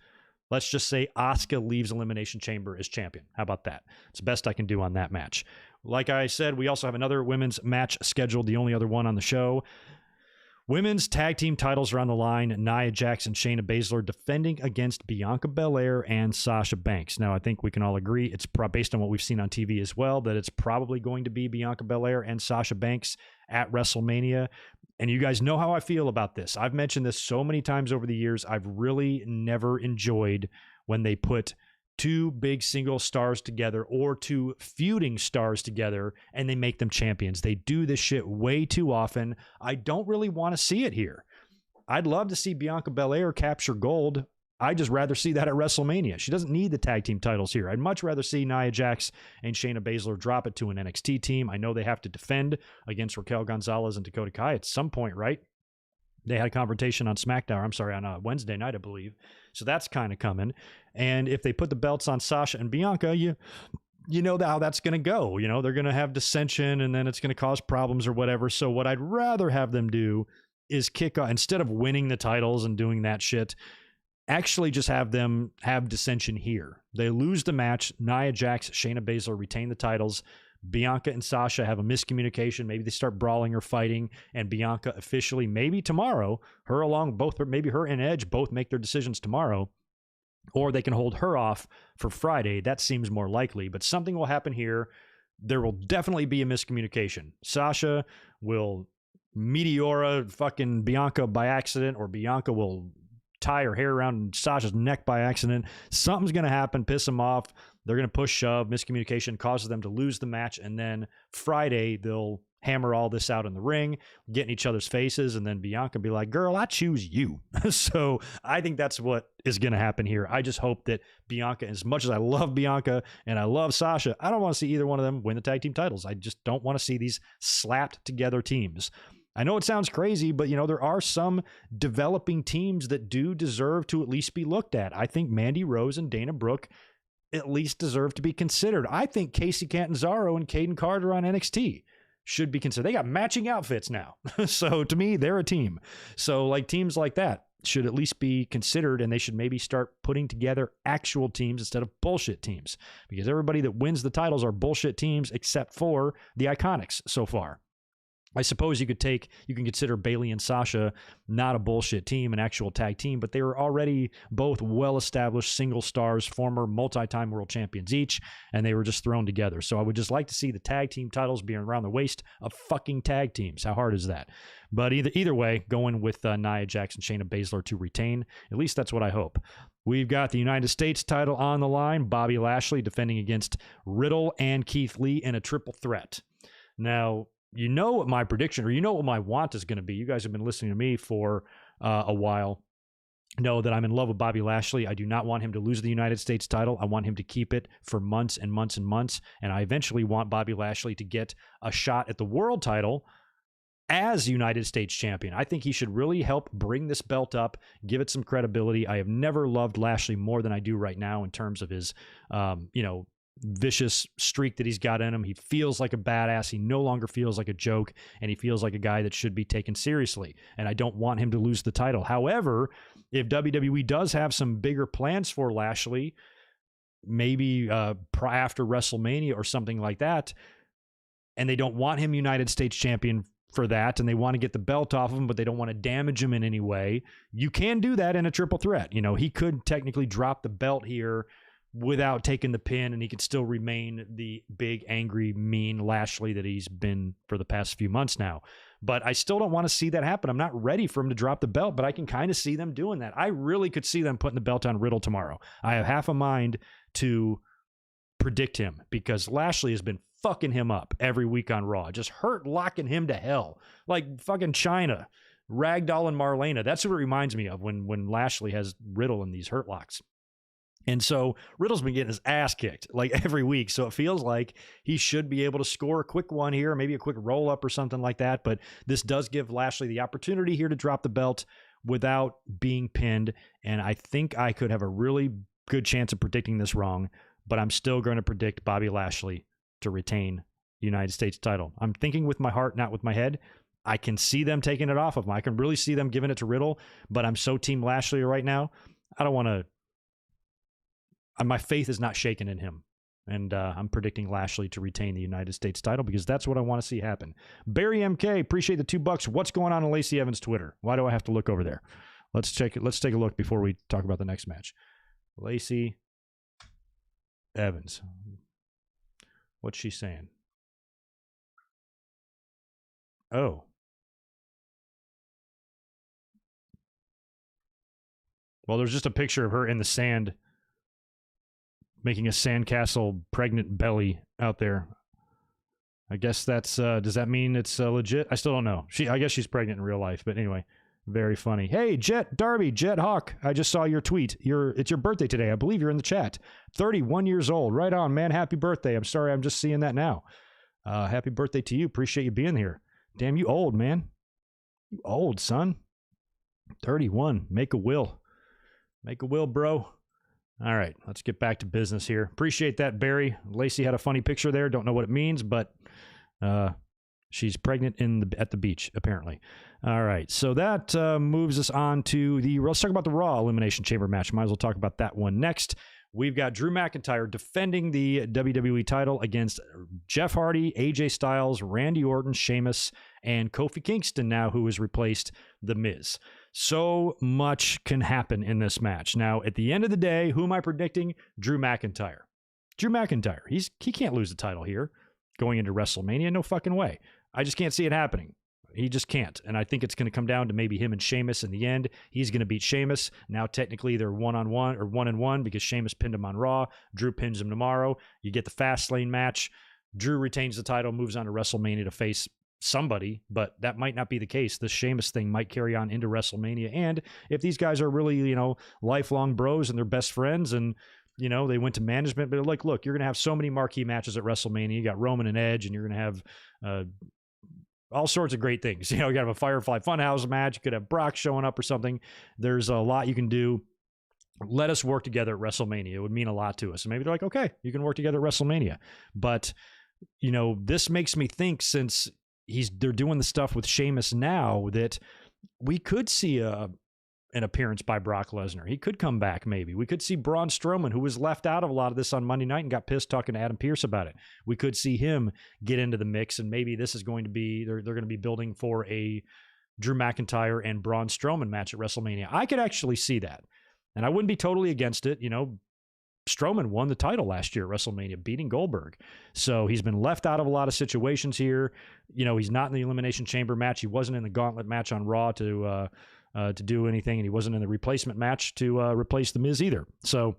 Let's just say Asuka leaves Elimination Chamber as champion. How about that? It's the best I can do on that match. Like I said, we also have another women's match scheduled, the only other one on the show. Women's tag team titles are on the line. Nia Jax and Shayna Baszler defending against Bianca Belair and Sasha Banks. Now, I think we can all agree, it's based on what we've seen on TV as well, that it's probably going to be Bianca Belair and Sasha Banks at WrestleMania. And you guys know how I feel about this. I've mentioned this so many times over the years. I've really never enjoyed when they put 2 big single stars together or 2 feuding stars together and they make them champions. They do this shit way too often. I don't really want to see it here. I'd love to see Bianca Belair capture gold. I'd just rather see that at WrestleMania. She doesn't need the tag team titles here. I'd much rather see Nia Jax and Shayna Baszler drop it to an NXT team. I know they have to defend against Raquel Gonzalez and Dakota Kai at some point, right? They had a confrontation on SmackDown, on Wednesday night, I believe. So that's kind of coming. And if they put the belts on Sasha and Bianca, you know how that's going to go. You know, they're going to have dissension and then it's going to cause problems or whatever. So what I'd rather have them do is kick off, instead of winning the titles and doing that shit, actually just have them have dissension here. They lose the match. Nia Jax, Shayna Baszler retain the titles. Bianca and Sasha have a miscommunication. Maybe they start brawling or fighting, and Bianca officially, maybe tomorrow, maybe her and Edge both make their decisions tomorrow, or they can hold her off for Friday. That seems more likely, but something will happen here. There will definitely be a miscommunication. Sasha will Meteora fucking Bianca by accident, or Bianca will tie her hair around Sasha's neck by accident. Something's going to happen, piss them off. They're going to push, shove, miscommunication causes them to lose the match. And then Friday, they'll hammer all this out in the ring, get in each other's faces, and then Bianca be like, girl, I choose you. So I think that's what is going to happen here. I just hope that Bianca, as much as I love Bianca and I love Sasha, I don't want to see either one of them win the tag team titles. I just don't want to see these slapped together teams. I know it sounds crazy, but, there are some developing teams that do deserve to at least be looked at. I think Mandy Rose and Dana Brooke at least deserve to be considered. I think Casey Catanzaro and Caden Carter on NXT should be considered. They got matching outfits now. So to me, they're a team. So like teams like that should at least be considered, and they should maybe start putting together actual teams instead of bullshit teams, because everybody that wins the titles are bullshit teams except for the Iconics so far. I suppose you can consider Bayley and Sasha not a bullshit team, an actual tag team, but they were already both well-established single stars, former multi-time world champions each, and they were just thrown together. So I would just like to see the tag team titles being around the waist of fucking tag teams. How hard is that? But either way, going with Nia Jax and Shayna Baszler to retain. At least that's what I hope. We've got the United States title on the line. Bobby Lashley defending against Riddle and Keith Lee in a triple threat. Now, you know what my prediction, or you know what my want is going to be. You guys have been listening to me for a while. Know that I'm in love with Bobby Lashley. I do not want him to lose the United States title. I want him to keep it for months and months and months. And I eventually want Bobby Lashley to get a shot at the world title as United States champion. I think he should really help bring this belt up, give it some credibility. I have never loved Lashley more than I do right now in terms of his, vicious streak that he's got in him. He feels like a badass. He no longer feels like a joke, and he feels like a guy that should be taken seriously. And I don't want him to lose the title. However, if WWE does have some bigger plans for Lashley, maybe after WrestleMania or something like that, and they don't want him United States champion for that, and they want to get the belt off of him, but they don't want to damage him in any way, you can do that in a triple threat. You know, he could technically drop the belt here without taking the pin, and he could still remain the big, angry, mean Lashley that he's been for the past few months now. But I still don't want to see that happen. I'm not ready for him to drop the belt, but I can kind of see them doing that. I really could see them putting the belt on Riddle tomorrow. I have half a mind to predict him, because Lashley has been fucking him up every week on Raw. Just hurt locking him to hell. Like fucking China, Ragdoll and Marlena. That's what it reminds me of when Lashley has Riddle in these hurt locks. And so Riddle's been getting his ass kicked like every week. So it feels like he should be able to score a quick one here, maybe a quick roll up or something like that. But this does give Lashley the opportunity here to drop the belt without being pinned. And I think I could have a really good chance of predicting this wrong, but I'm still going to predict Bobby Lashley to retain the United States title. I'm thinking with my heart, not with my head. I can see them taking it off of him. I can really see them giving it to Riddle, but I'm so Team Lashley right now. I don't want to. My faith is not shaken in him, and I'm predicting Lashley to retain the United States title, because that's what I want to see happen. Barry MK, appreciate the $2. What's going on Lacey Evans' Twitter? Why do I have to look over there? Let's check it. Let's take a look before we talk about the next match. Lacey Evans, what's she saying? Oh. Well, there's just a picture of her in the sand, making a sandcastle pregnant belly out there. I guess that's, does that mean it's legit? I still don't know. I guess she's pregnant in real life, but anyway, very funny. Hey, Jet Darby, Jet Hawk, I just saw your tweet. It's your birthday today. I believe you're in the chat. 31 years old. Right on, man. Happy birthday. I'm sorry, I'm just seeing that now. Happy birthday to you. Appreciate you being here. Damn, you old, man. You old, son. 31. Make a will. Make a will, bro. All right, let's get back to business here. Appreciate that, Barry. Lacey had a funny picture there. Don't know what it means, but she's pregnant at the beach, apparently. All right, so that moves us on to let's talk about the Raw Elimination Chamber match. Might as well talk about that one next. We've got Drew McIntyre defending the WWE title against Jeff Hardy, AJ Styles, Randy Orton, Sheamus, and Kofi Kingston now, who has replaced The Miz. So much can happen in this match. Now, at the end of the day, who am I predicting? Drew McIntyre. Drew McIntyre. He can't lose the title here going into WrestleMania. No fucking way. I just can't see it happening. He just can't. And I think it's going to come down to maybe him and Sheamus in the end. He's going to beat Sheamus. Now, technically, they're 1-on-1 or 1-and-1 because Sheamus pinned him on Raw. Drew pins him tomorrow. You get the Fastlane match. Drew retains the title, moves on to WrestleMania to face somebody, but that might not be the case. The Sheamus thing might carry on into WrestleMania. And if these guys are really, lifelong bros and they're best friends and, they went to management, but like, look, you're going to have so many marquee matches at WrestleMania. You got Roman and Edge, and you're going to have all sorts of great things. You got to have a Firefly Funhouse match. You could have Brock showing up or something. There's a lot you can do. Let us work together at WrestleMania. It would mean a lot to us. And maybe they're like, okay, you can work together at WrestleMania. But this makes me think, since they're doing the stuff with Sheamus now, that we could see an appearance by Brock Lesnar. He could come back, maybe. We could see Braun Strowman, who was left out of a lot of this on Monday night and got pissed talking to Adam Pearce about it. We could see him get into the mix, and maybe this is going to be, they're going to be building for a Drew McIntyre and Braun Strowman match at WrestleMania. I could actually see that, and I wouldn't be totally against it. Strowman won the title last year at WrestleMania, beating Goldberg. So he's been left out of a lot of situations here. He's not in the Elimination Chamber match. He wasn't in the Gauntlet match on Raw to do anything, and he wasn't in the replacement match to replace The Miz either. So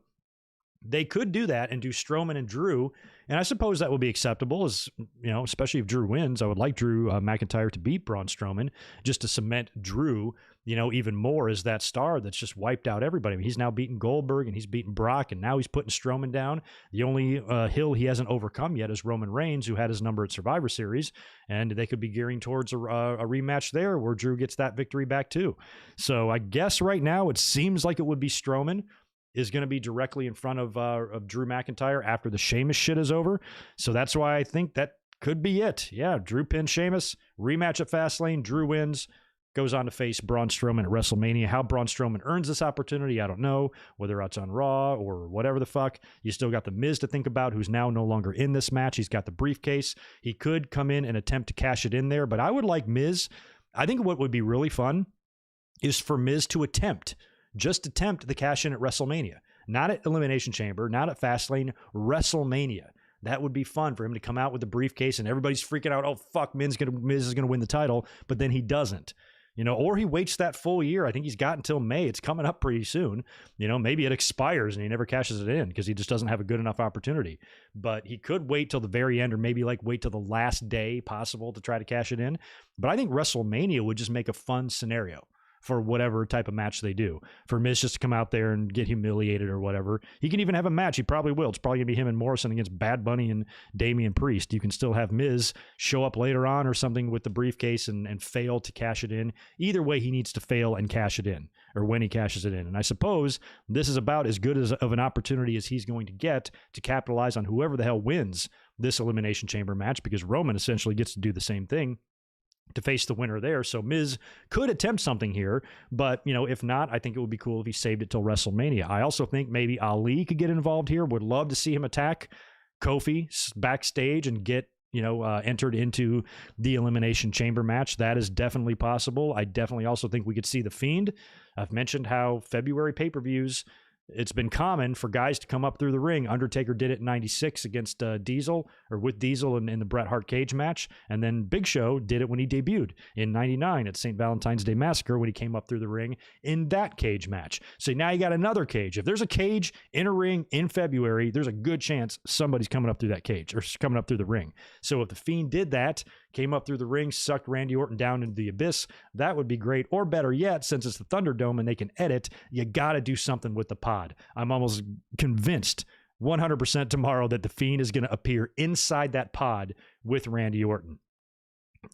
they could do that and do Strowman and Drew, and I suppose that would be acceptable, as especially if Drew wins. I would like Drew McIntyre to beat Braun Strowman just to cement Drew even more as that star that's just wiped out everybody. I mean, he's now beaten Goldberg and he's beaten Brock, and now he's putting Strowman down. The only hill he hasn't overcome yet is Roman Reigns, who had his number at Survivor Series, and they could be gearing towards a rematch there where Drew gets that victory back too. So I guess right now it seems like it would be Strowman is going to be directly in front of Drew McIntyre after the Sheamus shit is over. So that's why I think that could be it. Yeah, Drew pins Sheamus, rematch at Fastlane, Drew wins, goes on to face Braun Strowman at WrestleMania. How Braun Strowman earns this opportunity, I don't know, whether it's on Raw or whatever the fuck. You still got The Miz to think about, who's now no longer in this match. He's got the briefcase. He could come in and attempt to cash it in there, but I would like Miz. I think what would be really fun is for Miz to attempt the cash in at WrestleMania. Not at Elimination Chamber, not at Fastlane, WrestleMania. That would be fun for him to come out with the briefcase and everybody's freaking out, oh, fuck, Miz is going to win the title, but then he doesn't. Or he waits that full year. I think he's got until May. It's coming up pretty soon. Maybe it expires and he never cashes it in because he just doesn't have a good enough opportunity. But he could wait till the very end, or maybe wait till the last day possible to try to cash it in. But I think WrestleMania would just make a fun scenario for whatever type of match they do. For Miz just to come out there and get humiliated or whatever. He can even have a match. He probably will. It's probably going to be him and Morrison against Bad Bunny and Damian Priest. You can still have Miz show up later on or something with the briefcase and fail to cash it in. Either way, he needs to fail and cash it in, or when he cashes it in. And I suppose this is about as good of an opportunity as he's going to get to capitalize on whoever the hell wins this Elimination Chamber match, because Roman essentially gets to do the same thing to face the winner there. So Miz could attempt something here, but if not, I think it would be cool if he saved it till WrestleMania. I also think maybe Ali could get involved here. Would love to see him attack Kofi backstage and get entered into the Elimination Chamber match. That is definitely possible. I definitely also think we could see The Fiend. I've mentioned how February pay-per-views, it's been common for guys to come up through the ring. Undertaker did it in 96 against Diesel, or with Diesel in the Bret Hart cage match. And then Big Show did it when he debuted in 99 at St. Valentine's Day Massacre, when he came up through the ring in that cage match. So now you got another cage. If there's a cage in a ring in February, there's a good chance somebody's coming up through that cage or coming up through the ring. So if The Fiend did that, came up through the ring, sucked Randy Orton down into the abyss, that would be great. Or better yet, since it's the Thunderdome and they can edit, you got to do something with the pod. I'm almost convinced 100% tomorrow that The Fiend is going to appear inside that pod with Randy Orton.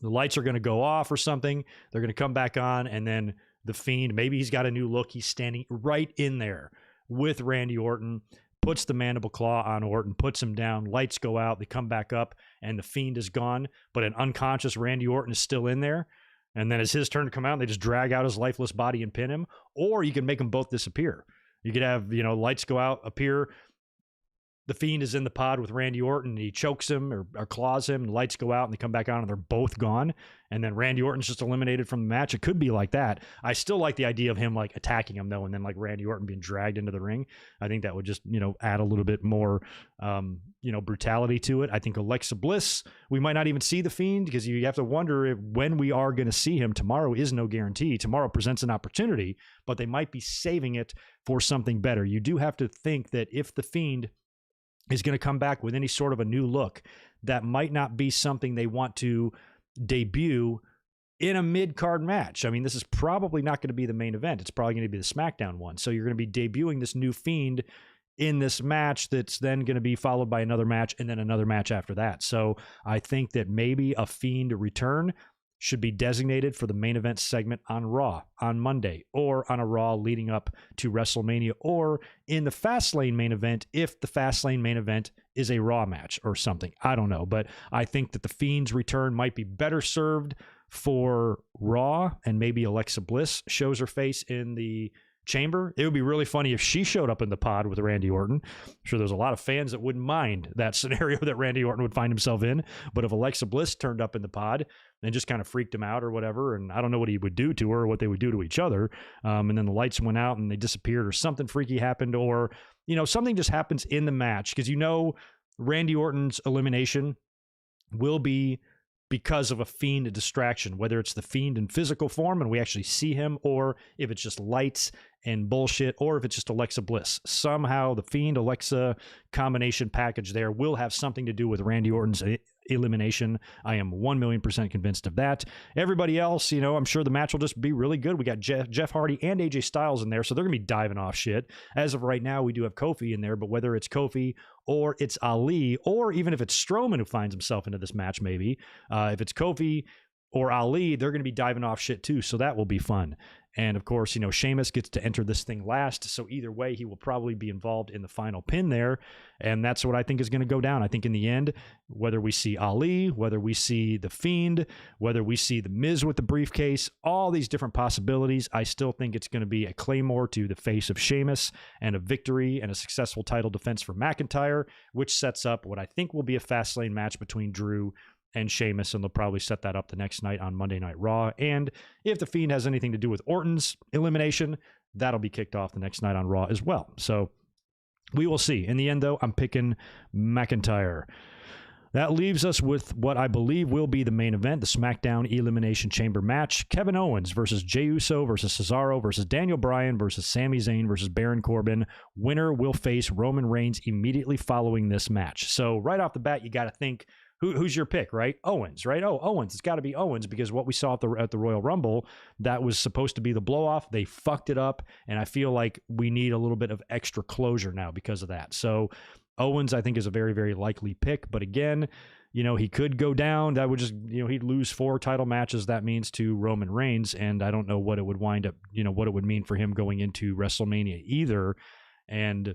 The lights are going to go off or something. They're going to come back on, and then The Fiend, maybe he's got a new look. He's standing right in there with Randy Orton, puts the mandible claw on Orton, puts him down, lights go out, they come back up, and The Fiend is gone, but an unconscious Randy Orton is still in there. And then it's his turn to come out, and they just drag out his lifeless body and pin him. Or you can make them both disappear. You could have, lights go out, appear. The Fiend is in the pod with Randy Orton, and he chokes him or claws him, and lights go out, and they come back on, and they're both gone. And then Randy Orton's just eliminated from the match. It could be like that. I still like the idea of him attacking him though, and then Randy Orton being dragged into the ring. I think that would just, add a little bit more, brutality to it. I think Alexa Bliss, we might not even see The Fiend, because you have to wonder when we are going to see him. Tomorrow is no guarantee. Tomorrow presents an opportunity, but they might be saving it for something better. You do have to think that if The Fiend is going to come back with any sort of a new look, that might not be something they want to debut in a mid-card match. I mean, this is probably not going to be the main event. It's probably going to be the SmackDown one. So you're going to be debuting this new Fiend in this match that's then going to be followed by another match and then another match after that. So I think that maybe a Fiend return should be designated for the main event segment on Raw on Monday, or on a Raw leading up to WrestleMania, or in the Fastlane main event if the Fastlane main event is a Raw match or something. I don't know, but I think that the Fiend's return might be better served for Raw, and maybe Alexa Bliss shows her face in the Chamber. It would be really funny if she showed up in the pod with Randy Orton. I'm sure there's a lot of fans that wouldn't mind that scenario that Randy Orton would find himself in. But if Alexa Bliss turned up in the pod and just kind of freaked him out or whatever, and I don't know what he would do to her or what they would do to each other, and then the lights went out and they disappeared, or something freaky happened, or, you know, something just happens in the match, because, you know, Randy Orton's elimination will be because of a Fiend distraction, whether it's the Fiend in physical form and we actually see him, or if it's just lights and bullshit, or if it's just Alexa Bliss. Somehow the Fiend Alexa combination package there will have something to do with Randy Orton's elimination. I am 1,000,000% convinced of that. Everybody else, you know, I'm sure the match will just be really good. We got Jeff Hardy and AJ Styles in there, so they're going to be diving off shit. As of right now, we do have Kofi in there, but whether it's Kofi or it's Ali, or even if it's Strowman who finds himself into this match, maybe, if it's Kofi or Ali, they're going to be diving off shit too, so that will be fun. And of course, you know, Sheamus gets to enter this thing last, so either way, he will probably be involved in the final pin there, and that's what I think is going to go down. I think in the end, whether we see Ali, whether we see The Fiend, whether we see The Miz with the briefcase, all these different possibilities, I still think it's going to be a Claymore to the face of Sheamus, and a victory and a successful title defense for McIntyre, which sets up what I think will be a Fastlane match between Drew and Sheamus, and they'll probably set that up the next night on Monday Night Raw. And if The Fiend has anything to do with Orton's elimination, that'll be kicked off the next night on Raw as well. So we will see. In the end, though, I'm picking McIntyre. That leaves us with what I believe will be the main event, the SmackDown Elimination Chamber match. Kevin Owens versus Jey Uso versus Cesaro versus Daniel Bryan versus Sami Zayn versus Baron Corbin. Winner will face Roman Reigns immediately following this match. So right off the bat, you got to think, who's your pick, right? Owens, right? Oh, Owens. It's got to be Owens, because what we saw at the Royal Rumble, that was supposed to be the blow-off. They fucked it up, and I feel like we need a little bit of extra closure now because of that. So Owens, I think, is a very, very likely pick. But again, you know, he could go down. That would just, you know, he'd lose 4 title matches. That means to Roman Reigns, and I don't know what it would wind up, you know, what it would mean for him going into WrestleMania either. And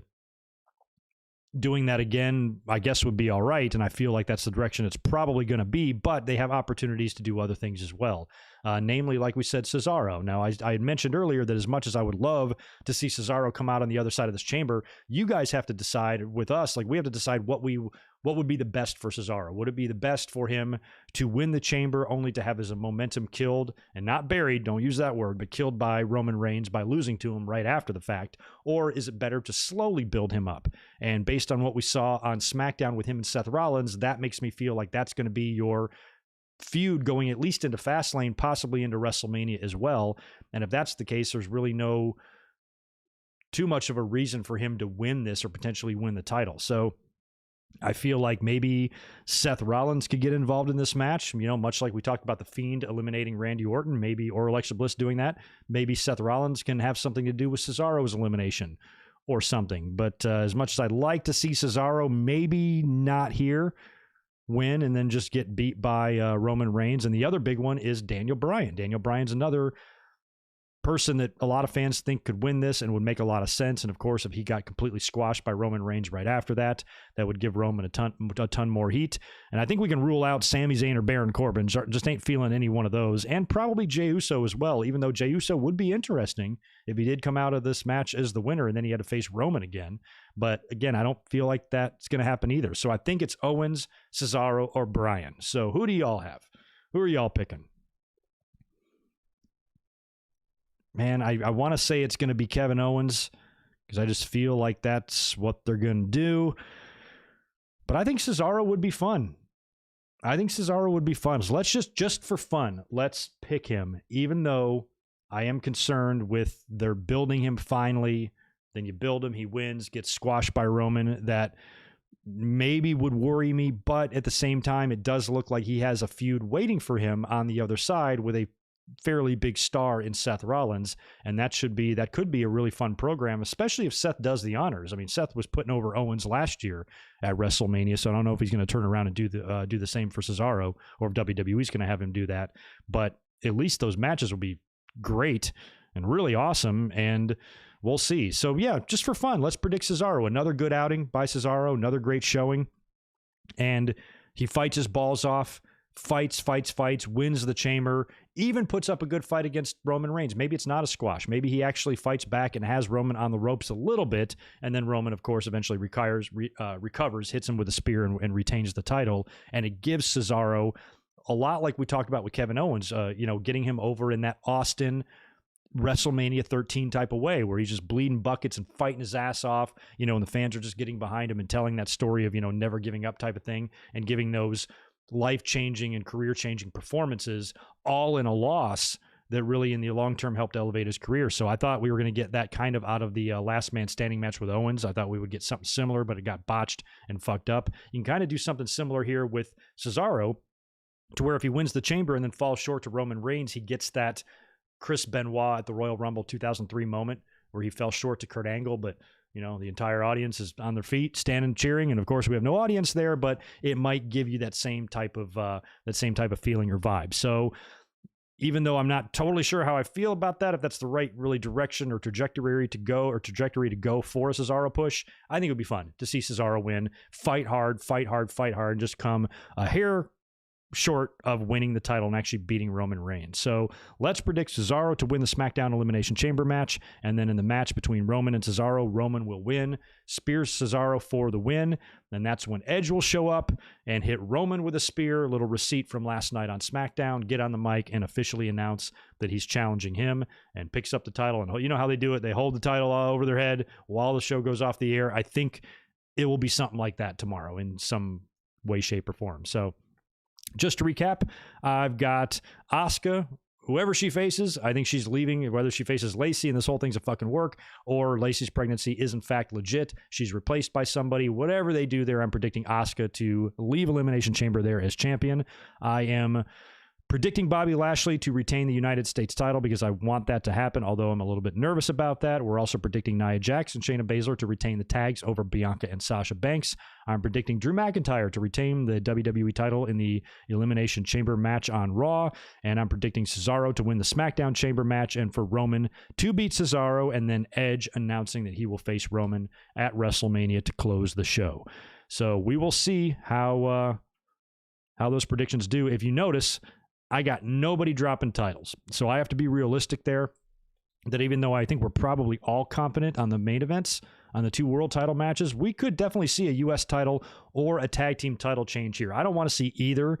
doing that again, I guess, would be all right, and I feel like that's the direction it's probably going to be, but they have opportunities to do other things as well, namely, like we said, Cesaro. Now, I had mentioned earlier that as much as I would love to see Cesaro come out on the other side of this chamber, you guys have to decide with us, like, we have to decide what would be the best for Cesaro. Would it be the best for him to win the chamber only to have his momentum killed, and not buried, don't use that word, but killed by Roman Reigns by losing to him right after the fact? Or is it better to slowly build him up? And based on what we saw on SmackDown with him and Seth Rollins, that makes me feel like that's going to be your feud going at least into Fastlane, possibly into WrestleMania as well. And if that's the case, there's really no too much of a reason for him to win this or potentially win the title. So I feel like maybe Seth Rollins could get involved in this match, you know, much like we talked about The Fiend eliminating Randy Orton, maybe, or Alexa Bliss doing that. Maybe Seth Rollins can have something to do with Cesaro's elimination or something. But as much as I'd like to see Cesaro maybe not here, win, and then just get beat by Roman Reigns. And the other big one is Daniel Bryan. Daniel Bryan's another person that a lot of fans think could win this and would make a lot of sense. And of course, if he got completely squashed by Roman Reigns right after that, that would give Roman a ton more heat. And I think we can rule out Sami Zayn or Baron Corbin. Just ain't feeling any one of those. And probably Jey Uso as well, even though Jey Uso would be interesting if he did come out of this match as the winner and then he had to face Roman again. But again, I don't feel like that's going to happen either. So I think it's Owens, Cesaro, or Bryan. So who do y'all have? Who are y'all picking? Man, I want to say it's going to be Kevin Owens because I just feel like that's what they're going to do. But I think Cesaro would be fun. So let's just for fun, let's pick him, even though I am concerned with they're building him finally. Then you build him, he wins, gets squashed by Roman. That maybe would worry me, but at the same time, it does look like he has a feud waiting for him on the other side with a fairly big star in Seth Rollins, and that could be a really fun program, especially if Seth does the honors. I mean, Seth was putting over Owens last year at WrestleMania, so I don't know if he's going to turn around and do the same for Cesaro, or if WWE's going to have him do that. But at least those matches will be great and really awesome, and we'll see. So yeah, just for fun, let's predict Cesaro. Another good outing by Cesaro, another great showing, and he fights his balls off. Fights, wins the chamber, even puts up a good fight against Roman Reigns. Maybe it's not a squash. Maybe he actually fights back and has Roman on the ropes a little bit, and then Roman, of course, eventually recovers, hits him with a spear, and retains the title. And it gives Cesaro a lot like we talked about with Kevin Owens, getting him over in that Austin WrestleMania 13 type of way, where he's just bleeding buckets and fighting his ass off, and the fans are just getting behind him and telling that story of, never giving up type of thing, and giving those life-changing and career-changing performances all in a loss that really in the long term helped elevate his career. So I thought we were going to get that kind of out of the last man standing match with Owens. I thought we would get something similar, but it got botched and fucked up. You can kind of do something similar here with Cesaro, to where if he wins the chamber and then falls short to Roman Reigns, he gets that Chris Benoit at the Royal Rumble 2003 moment where he fell short to Kurt Angle, but the entire audience is on their feet, standing, cheering, and of course we have no audience there, but it might give you that same type of feeling or vibe. So even though I'm not totally sure how I feel about that, if that's the right really direction or trajectory to go for a Cesaro push, I think it would be fun to see Cesaro win, fight hard, and just come a hair short of winning the title and actually beating Roman Reigns. So let's predict Cesaro to win the SmackDown Elimination Chamber match, and then in the match between Roman and Cesaro, Roman will win, spears Cesaro for the win, and that's when Edge will show up and hit Roman with a spear, a little receipt from last night on SmackDown, get on the mic and officially announce that he's challenging him, and picks up the title. And you know how they do it, they hold the title over their head while the show goes off the air. I think it will be something like that tomorrow in some way, shape, or form. So just to recap, I've got Asuka, whoever she faces. I think she's leaving, whether she faces Lacey and this whole thing's a fucking work, or Lacey's pregnancy is in fact legit. She's replaced by somebody. Whatever they do there, I'm predicting Asuka to leave Elimination Chamber there as champion. I am predicting Bobby Lashley to retain the United States title because I want that to happen, although I'm a little bit nervous about that. We're also predicting Nia Jax and Shayna Baszler to retain the tags over Bianca and Sasha Banks. I'm predicting Drew McIntyre to retain the WWE title in the Elimination Chamber match on Raw, and I'm predicting Cesaro to win the SmackDown Chamber match, and for Roman to beat Cesaro, and then Edge announcing that he will face Roman at WrestleMania to close the show. So we will see how those predictions do. If you notice, I got nobody dropping titles. So I have to be realistic there, that even though I think we're probably all confident on the main events, on the 2 world title matches, we could definitely see a U.S. title or a tag team title change here. I don't want to see either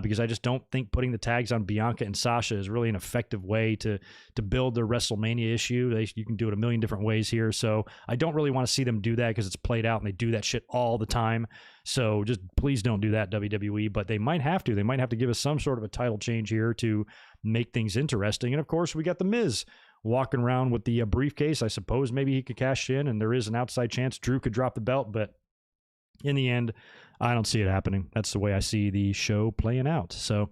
because I just don't think putting the tags on Bianca and Sasha is really an effective way to build their WrestleMania issue. You can do it a million different ways here. So I don't really want to see them do that because it's played out and they do that shit all the time. So just please don't do that, WWE. But they might have to. They might have to give us some sort of a title change here to make things interesting. And of course, we got The Miz walking around with the briefcase. I suppose maybe he could cash in, and there is an outside chance Drew could drop the belt, but in the end, I don't see it happening. That's the way I see the show playing out. So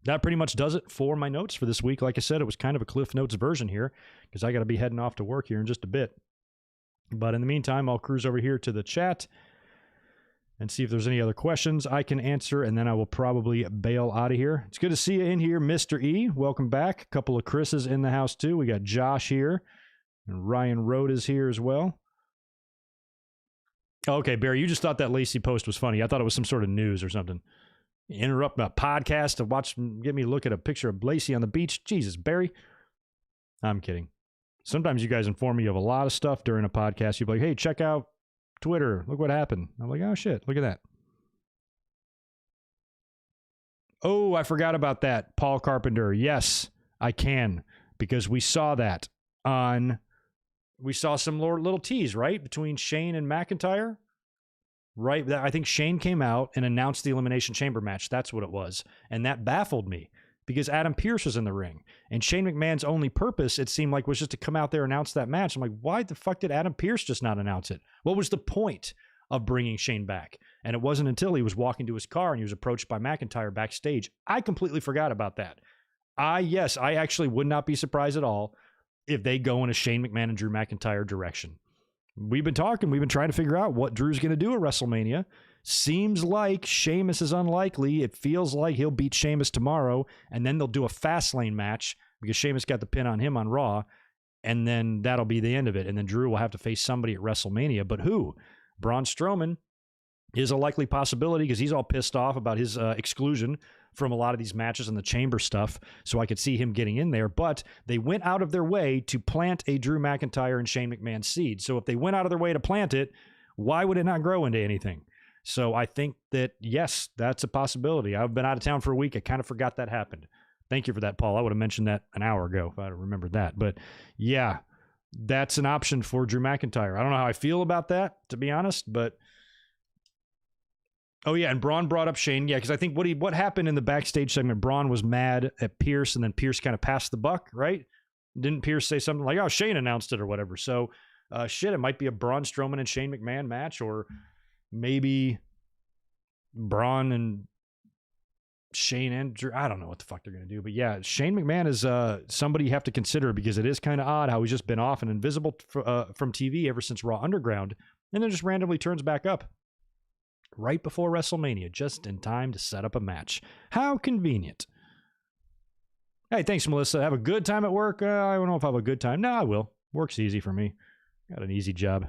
that pretty much does it for my notes for this week. Like I said, it was kind of a Cliff Notes version here because I got to be heading off to work here in just a bit. But in the meantime, I'll cruise over here to the chat and see if there's any other questions I can answer, and then I will probably bail out of here. It's good to see you in here, Mr. E. Welcome back. A couple of Chris's in the house, too. We got Josh here, and Ryan Rode is here as well. Okay, Barry, you just thought that Lacey post was funny. I thought it was some sort of news or something. Interrupt my podcast to get me to look at a picture of Lacey on the beach. Jesus, Barry. I'm kidding. Sometimes you guys inform me of a lot of stuff during a podcast. You'll be like, hey, check out Twitter, look what happened. I'm like, oh shit, look at that. Oh, I forgot about that. Paul Carpenter. Yes, I can, because we saw that we saw some little tease, right? Between Shane and McIntyre, right? I think Shane came out and announced the Elimination Chamber match. That's what it was. And that baffled me because Adam Pearce was in the ring, and Shane McMahon's only purpose, it seemed like, was just to come out there and announce that match. I'm like, why the fuck did Adam Pearce just not announce it? What was the point of bringing Shane back? And it wasn't until he was walking to his car and he was approached by McIntyre backstage. I completely forgot about that. Yes, I actually would not be surprised at all if they go in a Shane McMahon and Drew McIntyre direction. We've been trying to figure out what Drew's going to do at WrestleMania. Seems like Sheamus is unlikely. It feels like he'll beat Sheamus tomorrow, and then they'll do a Fastlane match because Sheamus got the pin on him on Raw, and then that'll be the end of it. And then Drew will have to face somebody at WrestleMania. But who? Braun Strowman is a likely possibility because he's all pissed off about his exclusion from a lot of these matches and the chamber stuff, so I could see him getting in there. But they went out of their way to plant a Drew McIntyre and Shane McMahon seed. So if they went out of their way to plant it, why would it not grow into anything? So I think that, yes, that's a possibility. I've been out of town for a week. I kind of forgot that happened. Thank you for that, Paul. I would have mentioned that an hour ago if I'd have remembered that. But yeah, that's an option for Drew McIntyre. I don't know how I feel about that, to be honest, but oh yeah, and Braun brought up Shane. Yeah, because I think what happened in the backstage segment, Braun was mad at Pierce, and then Pierce kind of passed the buck, right? Didn't Pierce say something like, "Oh, Shane announced it" or whatever? So, it might be a Braun Strowman and Shane McMahon match, or maybe Braun and Shane and Drew. I don't know what the fuck they're gonna do, but yeah, Shane McMahon is somebody you have to consider because it is kind of odd how he's just been off and invisible from TV ever since Raw Underground, and then just randomly turns back up right before WrestleMania, just in time to set up a match. How convenient. Hey, thanks, Melissa. Have a good time at work? I don't know if I have a good time. No, I will. Work's easy for me. Got an easy job.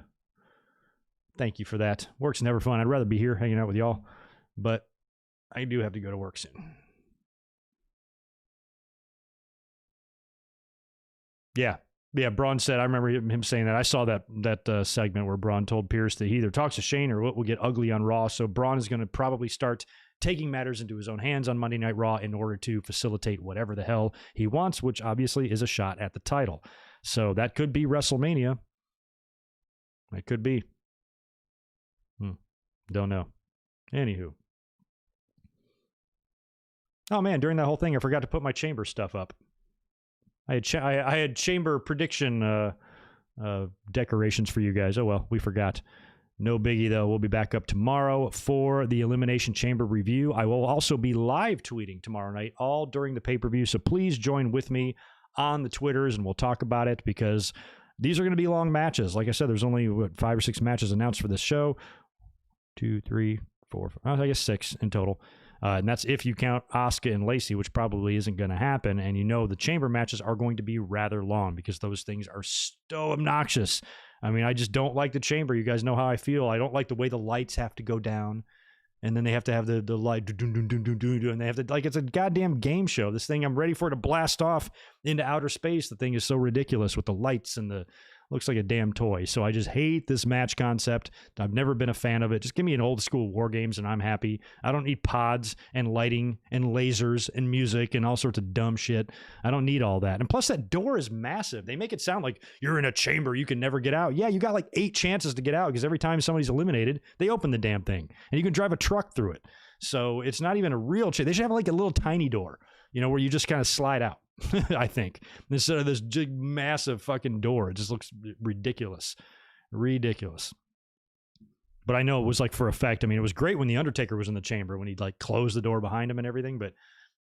Thank you for that. Work's never fun. I'd rather be here hanging out with y'all, but I do have to go to work soon. Yeah. Yeah, Braun said, I remember him saying that. I saw that segment where Braun told Pierce that he either talks to Shane or what will get ugly on Raw. So Braun is going to probably start taking matters into his own hands on Monday Night Raw in order to facilitate whatever the hell he wants, which obviously is a shot at the title. So that could be WrestleMania. It could be. Don't know. Anywho. Oh man, during that whole thing, I forgot to put my chamber stuff up. I had chamber prediction decorations for you guys. Oh, well, we forgot. No biggie, though. We'll be back up tomorrow for the Elimination Chamber review. I will also be live tweeting tomorrow night, all during the pay-per-view. So please join with me on the Twitters, and we'll talk about it because these are going to be long matches. Like I said, there's only 5 or 6 matches announced for this show. 2, 3, 4, 5, I guess 6 in total. And that's if you count Asuka and Lacey, which probably isn't going to happen. And you know the chamber matches are going to be rather long because those things are so obnoxious. I mean, I just don't like the chamber. You guys know how I feel. I don't like the way the lights have to go down. And then they have to have the light, and they have to, like, it's a goddamn game show. This thing, I'm ready for it to blast off into outer space. The thing is so ridiculous with the lights and the, looks like a damn toy. So I just hate this match concept. I've never been a fan of it. Just give me an old school War Games and I'm happy. I don't need pods and lighting and lasers and music and all sorts of dumb shit. I don't need all that. And plus that door is massive. They make it sound like you're in a chamber you can never get out. Yeah, you got like 8 chances to get out because every time somebody's eliminated, they open the damn thing and you can drive a truck through it. So it's not even a real chamber. They should have like a little tiny door, you know, where you just kind of slide out. I think instead of this big massive fucking door. It just looks ridiculous. But I know it was like for effect. I mean, it was great when the Undertaker was in the chamber when he'd like close the door behind him and everything, but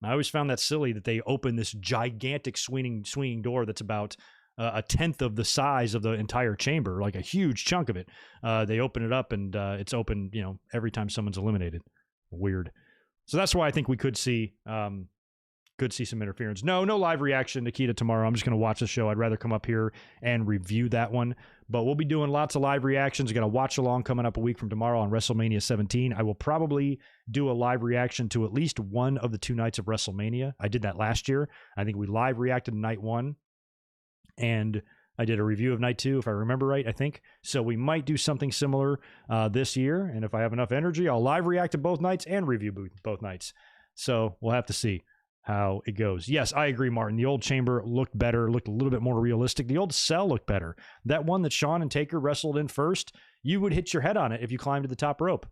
I always found that silly that they opened this gigantic swinging door that's about a tenth of the size of the entire chamber, like a huge chunk of it. They open it up and it's open, you know, every time someone's eliminated. Weird. So that's why I think we could see some interference. No live reaction, Nikita, tomorrow. I'm just going to watch the show. I'd rather come up here and review that one. But we'll be doing lots of live reactions. Got a watch along coming up a week from tomorrow on WrestleMania 17. I will probably do a live reaction to at least one of the 2 nights of WrestleMania. I did that last year. I think we live reacted to night 1. And I did a review of night 2, if I remember right, I think. So we might do something similar this year. And if I have enough energy, I'll live react to both nights and review both nights. So we'll have to see how it goes. Yes, I agree, Martin. The old chamber looked better, looked a little bit more realistic. The old cell looked better. That one that Shawn and Taker wrestled in first, you would hit your head on it if you climbed to the top rope.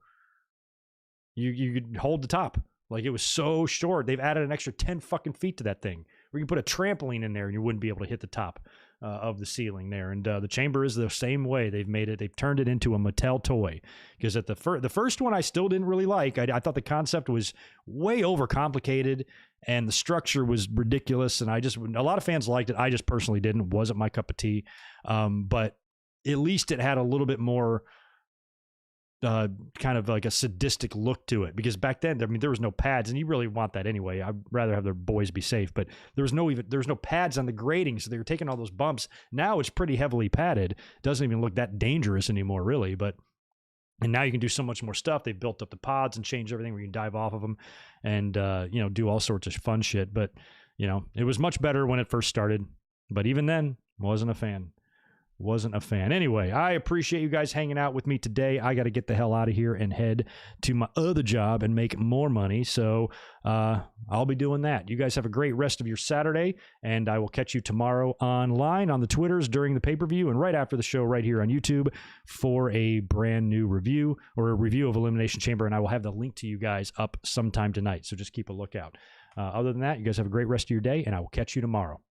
You could hold the top. Like, it was so short. They've added an extra 10 fucking feet to that thing. We can put a trampoline in there and you wouldn't be able to hit the top. of the ceiling there. And the chamber is the same way. They've turned it into a Mattel toy, because at the first one I still didn't really like. I thought the concept was way overcomplicated and the structure was ridiculous. And a lot of fans liked it. I just personally didn't. Wasn't my cup of tea. But at least it had a little bit more kind of like a sadistic look to it, because back then, I mean, there was no pads, and you really want that anyway. I'd rather have their boys be safe, but there was no pads on the grating, so they were taking all those bumps. Now it's pretty heavily padded. Doesn't even look that dangerous anymore, really. And now you can do so much more stuff. They've built up the pods and changed everything where you can dive off of them and do all sorts of fun shit. But it was much better when it first started. But even then, wasn't a fan. Anyway, I appreciate you guys hanging out with me today. I got to get the hell out of here and head to my other job and make more money. So I'll be doing that. You guys have a great rest of your Saturday, and I will catch you tomorrow online on the Twitters during the pay-per-view and right after the show right here on YouTube for a brand new review, or a review of Elimination Chamber, and I will have the link to you guys up sometime tonight. So just keep a lookout. Other than that, you guys have a great rest of your day, and I will catch you tomorrow.